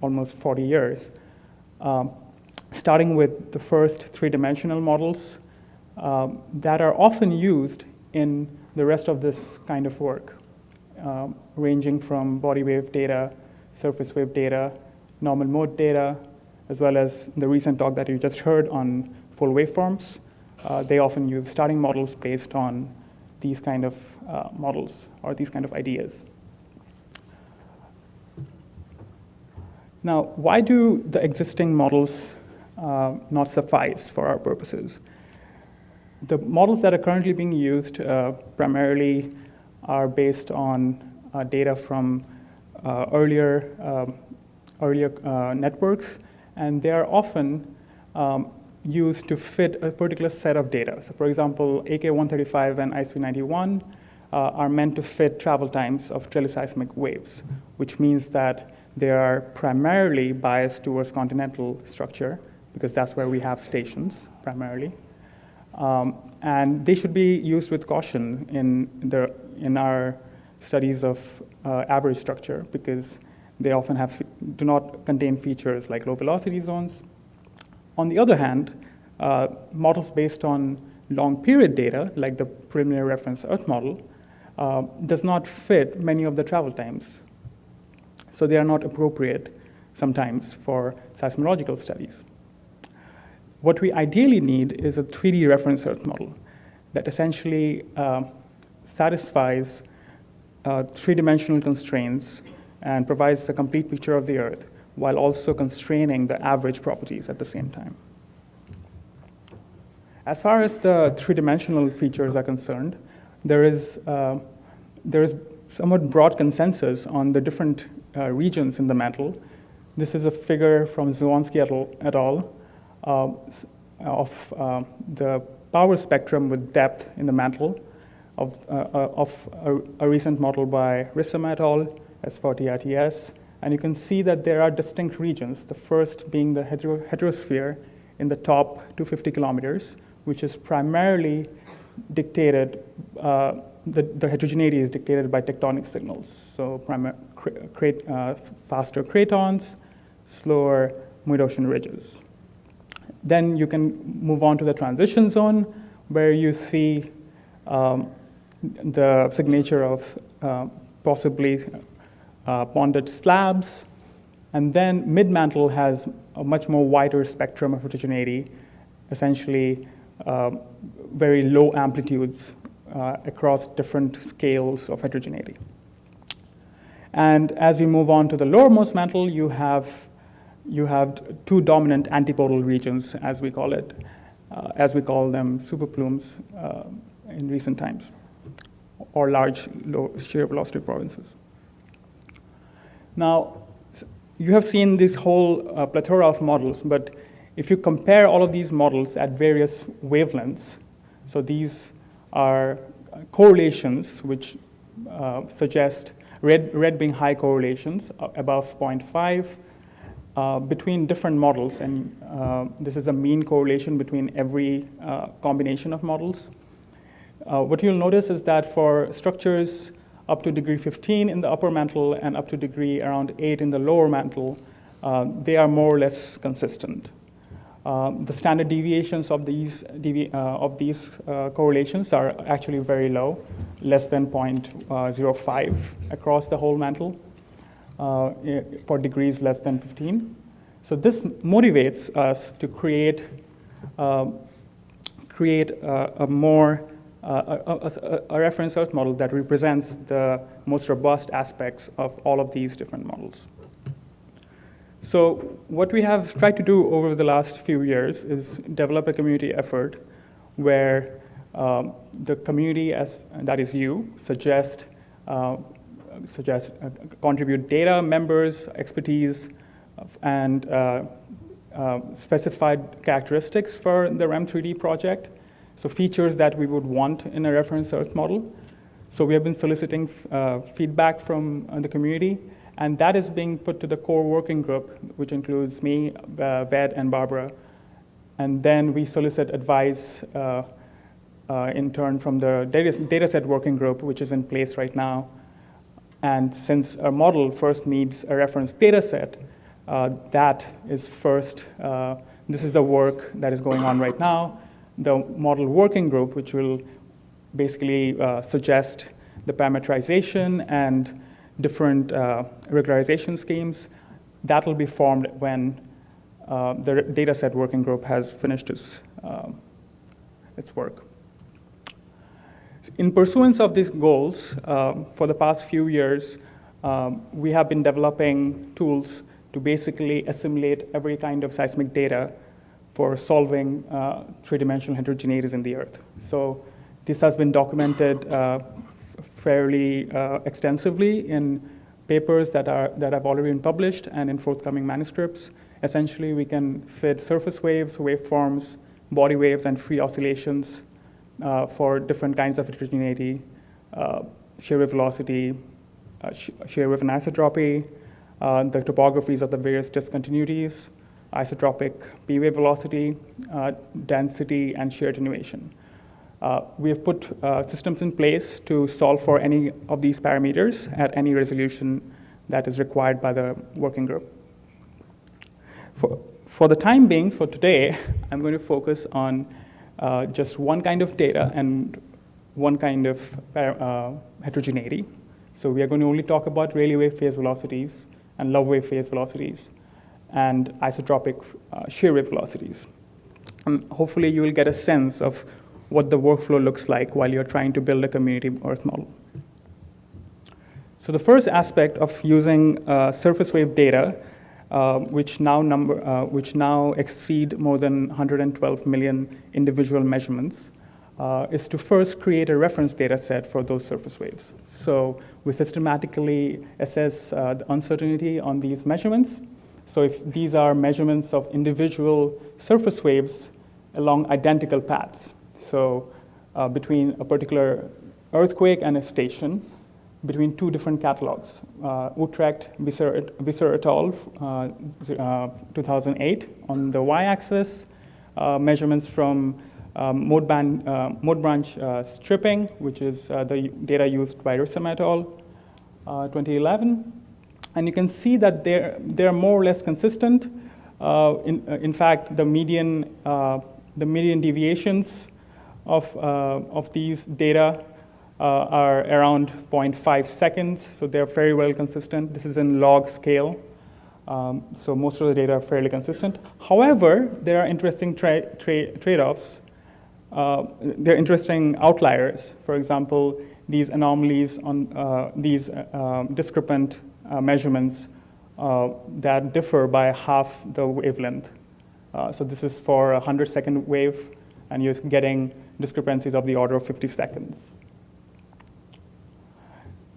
almost 40 years, starting with the first 3-dimensional models that are often used in the rest of this kind of work, ranging from body wave data, surface wave data, normal mode data, as well as the recent talk that you just heard on full waveforms. They often use starting models based on these kind of models or these kind of ideas. Now, why do the existing models not suffice for our purposes? The models that are currently being used primarily are based on data from earlier networks, and they are often used to fit a particular set of data. So for example, AK-135 and ISV-91 are meant to fit travel times of teleseismic waves, which means that they are primarily biased towards continental structure, because that's where we have stations primarily. And they should be used with caution in our studies of average structure because they often do not contain features like low velocity zones. On the other hand, models based on long period data, like the preliminary reference Earth model, does not fit many of the travel times. So they are not appropriate sometimes for seismological studies. What we ideally need is a 3D reference Earth model that essentially satisfies three-dimensional constraints and provides a complete picture of the Earth while also constraining the average properties at the same time. As far as the three-dimensional features are concerned, there is somewhat broad consensus on the different regions in the mantle. This is a figure from Zwanski et al. Of the power spectrum with depth in the mantle of a recent model by Rissam et al. S40RTS. And you can see that there are distinct regions, the first being the heterosphere in the top 250 kilometers, which is primarily dictated, the heterogeneity is dictated by tectonic signals. So faster cratons, slower mid-ocean ridges. Then you can move on to the transition zone, where you see the signature of possibly bonded slabs. And then mid-mantle has a much more wider spectrum of heterogeneity, essentially very low amplitudes across different scales of heterogeneity. And as you move on to the lowermost mantle, you have two dominant antipodal regions, as we call it, as we call them superplumes in recent times, or large low shear velocity provinces. Now, you have seen this whole plethora of models, but if you compare all of these models at various wavelengths, so these are correlations which suggest red being high correlations above 0.5 between different models, and this is a mean correlation between every combination of models. What you'll notice is that for structures up to degree 15 in the upper mantle and up to degree around 8 in the lower mantle, they are more or less consistent. The standard deviations of these correlations are actually very low, less than 0.05 across the whole mantle for degrees less than 15. So this motivates us to create a reference Earth model that represents the most robust aspects of all of these different models. So what we have tried to do over the last few years is develop a community effort where the community, that is you, contribute data, members, expertise, and specified characteristics for the REM3D project. So features that we would want in a reference Earth model. So we have been soliciting feedback from the community, and that is being put to the core working group, which includes me, Ved, and Barbara. And then we solicit advice in turn from the dataset working group, which is in place right now. And since a model first needs a reference dataset, that is first, this is the work that is going on right now. The model working group, which will basically suggest the parameterization and different regularization schemes, that will be formed when the dataset working group has finished its work. In pursuance of these goals, for the past few years, we have been developing tools to basically assimilate every kind of seismic data for solving three-dimensional heterogeneities in the Earth. So this has been documented fairly extensively in papers that have already been published and in forthcoming manuscripts. Essentially, we can fit surface waves, waveforms, body waves, and free oscillations for different kinds of heterogeneity, shear wave velocity, shear wave anisotropy, the topographies of the various discontinuities, isotropic P wave velocity, density, and shear attenuation. We have put systems in place to solve for any of these parameters at any resolution that is required by the working group. For the time being, for today, I'm going to focus on just one kind of data and one kind of heterogeneity. So we are going to only talk about Rayleigh wave phase velocities and Love wave phase velocities and isotropic shear wave velocities. And hopefully you will get a sense of what the workflow looks like while you're trying to build a community Earth model. So the first aspect of using surface wave data, which now exceed more than 112 million individual measurements, is to first create a reference data set for those surface waves. So we systematically assess the uncertainty on these measurements. So if these are measurements of individual surface waves along identical paths, so between a particular earthquake and a station, between two different catalogs, Utrecht, Visser et al., 2008 on the y-axis, measurements from mode branch stripping, which is the data used by Rissam et al., 2011. And you can see that they're more or less consistent. In fact, the median deviations of these data are around 0.5 seconds, so they're very well consistent. This is in log scale, so most of the data are fairly consistent. However, there are interesting trade-offs. There are interesting outliers. For example, these anomalies on these discrepant measurements that differ by half the wavelength. So this is for a 100-second wave, and you're getting discrepancies of the order of 50 seconds.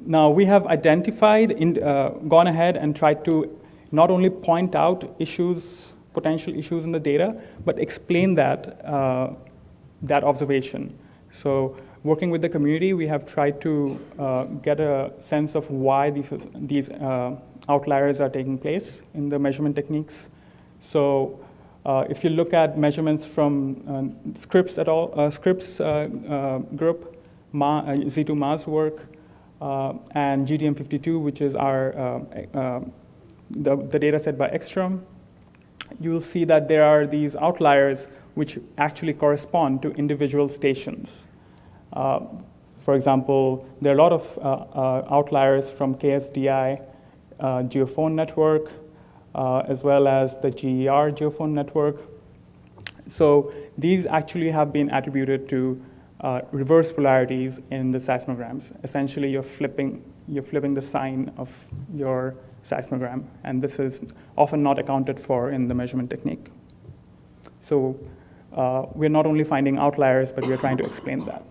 Now, we have identified, gone ahead and tried to not only point out issues, potential issues in the data, but explain that observation. So working with the community, we have tried to get a sense of why these outliers are taking place in the measurement techniques. So if you look at measurements from Scripps et al., Scripps group, Z2 Ma's work, and GDM52, which is our the data set by Ekstrom, you will see that there are these outliers which actually correspond to individual stations. For example, there are a lot of outliers from KSDI geophone network, as well as the GER geophone network. So these actually have been attributed to reverse polarities in the seismograms. Essentially, you're flipping the sign of your seismogram, and this is often not accounted for in the measurement technique. So we're not only finding outliers, but we're trying to explain that.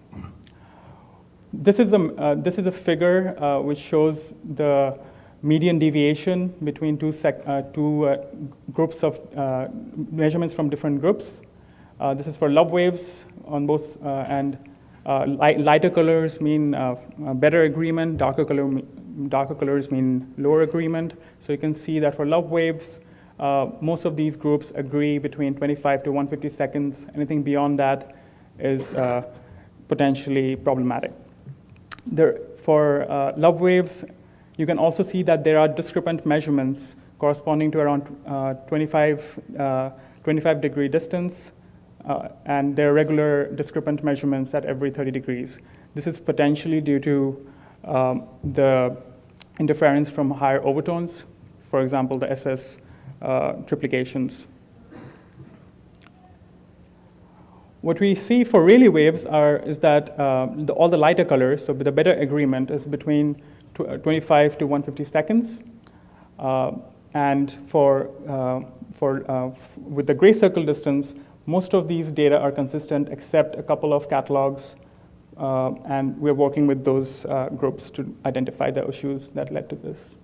This is a figure which shows the median deviation between two groups of measurements from different groups. This is for Love waves on both, and lighter colors mean better agreement, darker colors mean lower agreement. So you can see that for Love waves, most of these groups agree between 25 to 150 seconds. Anything beyond that is potentially problematic. For Love waves, you can also see that there are discrepant measurements corresponding to around 25 degree distance, and there are regular discrepant measurements at every 30 degrees. This is potentially due to the interference from higher overtones, for example, the SS triplications. What we see for Rayleigh waves is that all the lighter colors, so the better agreement, is between 25 to 150 seconds. And with the gray circle distance, most of these data are consistent except a couple of catalogs, and we're working with those groups to identify the issues that led to this.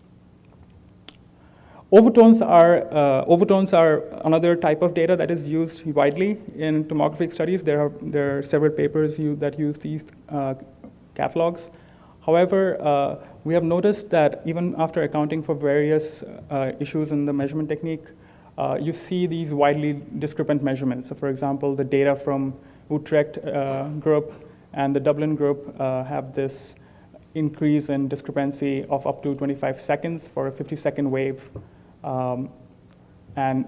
Overtones are another type of data that is used widely in tomographic studies. There are several papers that use these catalogs. However, we have noticed that even after accounting for various issues in the measurement technique, you see these widely discrepant measurements. So for example, the data from Utrecht group and the Dublin group have this increase in discrepancy of up to 25 seconds for a 50-second wave, and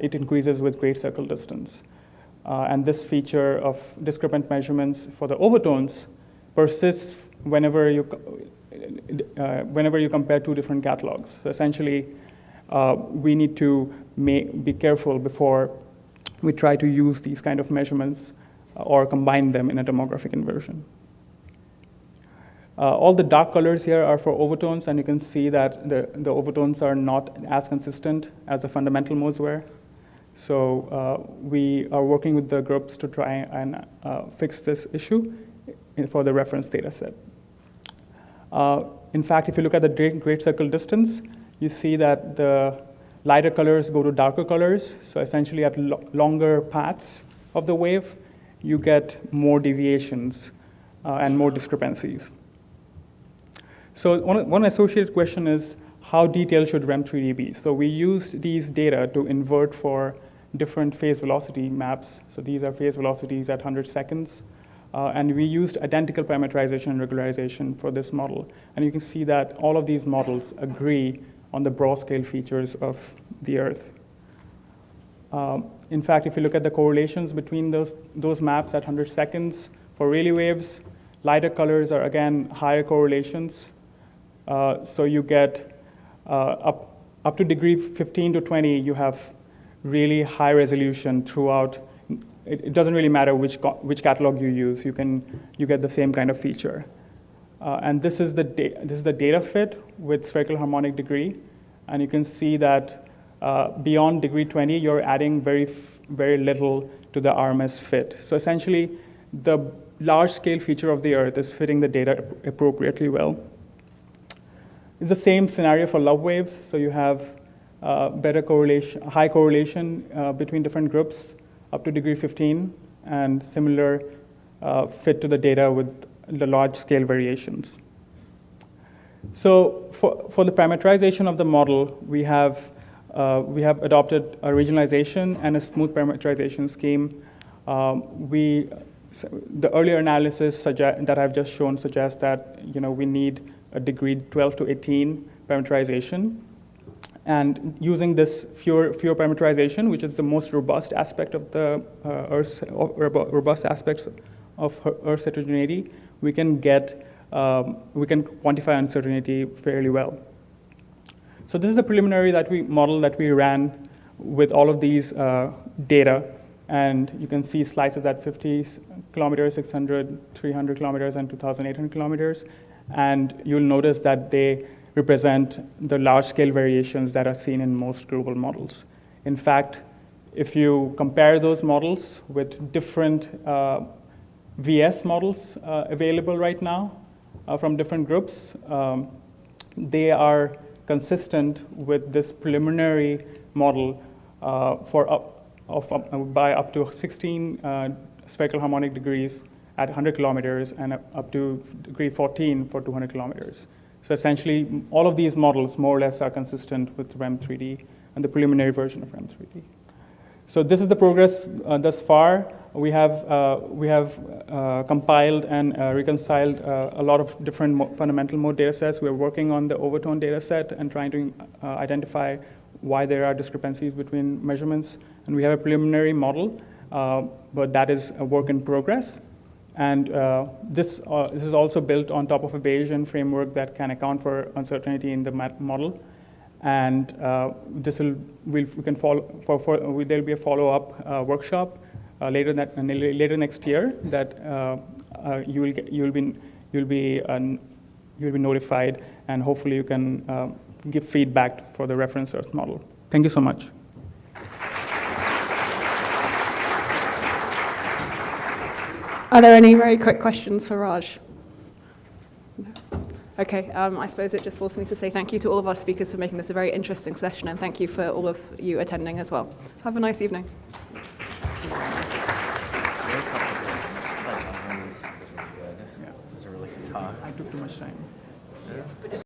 it increases with great circle distance. And this feature of discrepant measurements for the overtones persists whenever you compare two different catalogs. So essentially, we need to be careful before we try to use these kind of measurements or combine them in a tomographic inversion. All the dark colors here are for overtones, and you can see that the overtones are not as consistent as the fundamental modes were. So we are working with the groups to try and fix this issue for the reference data set. In fact, if you look at the great circle distance, you see that the lighter colors go to darker colors. So essentially at longer paths of the wave, you get more deviations and more discrepancies. So one associated question is, how detailed should REM3D be? So we used these data to invert for different phase velocity maps. So these are phase velocities at 100 seconds. And we used identical parameterization and regularization for this model. And you can see that all of these models agree on the broad scale features of the Earth. In fact, if you look at the correlations between those maps at 100 seconds for Rayleigh waves, lighter colors are, again, higher correlations. So you get up to degree 15 to 20, you have really high resolution throughout. It doesn't really matter which catalog you use. You get the same kind of feature. And this is the data fit with spherical harmonic degree. And you can see that beyond degree 20, you're adding very little to the RMS fit. So essentially, the large scale feature of the Earth is fitting the data appropriately well. It's the same scenario for love waves. So you have better correlation, high correlation between different groups up to degree 15, and similar fit to the data with the large scale variations. So for the parameterization of the model, we have adopted a regionalization and a smooth parameterization scheme. The earlier analysis that I've just shown suggests that we need a degree 12 to 18 parameterization. And using this fewer parameterization, which is the most robust aspect of the robust aspects of Earth's heterogeneity, we can quantify uncertainty fairly well. So this is a preliminary model that we ran with all of these data, and you can see slices at 50 kilometers, 600, 300 kilometers, and 2,800 kilometers, and you'll notice that they represent the large-scale variations that are seen in most global models. In fact, if you compare those models with different VS models available right now from different groups, they are consistent with this preliminary model by up to 16 spherical harmonic degrees at 100 kilometers and up to degree 14 for 200 kilometers. So essentially, all of these models more or less are consistent with REM3D and the preliminary version of REM3D. So this is the progress thus far. We have compiled and reconciled a lot of different fundamental mode data sets. We're working on the overtone data set and trying to identify why there are discrepancies between measurements. And we have a preliminary model, but that is a work in progress. And this is also built on top of a Bayesian framework that can account for uncertainty in the model. And there'll be a follow-up workshop later next year that you'll be notified, and hopefully you can give feedback for the reference Earth model. Thank you so much. Are there any very quick questions for Raj? No? Okay, I suppose it just forced me to say thank you to all of our speakers for making this a very interesting session, and thank you for all of you attending as well. Have a nice evening. It was a really good talk. I took too much time.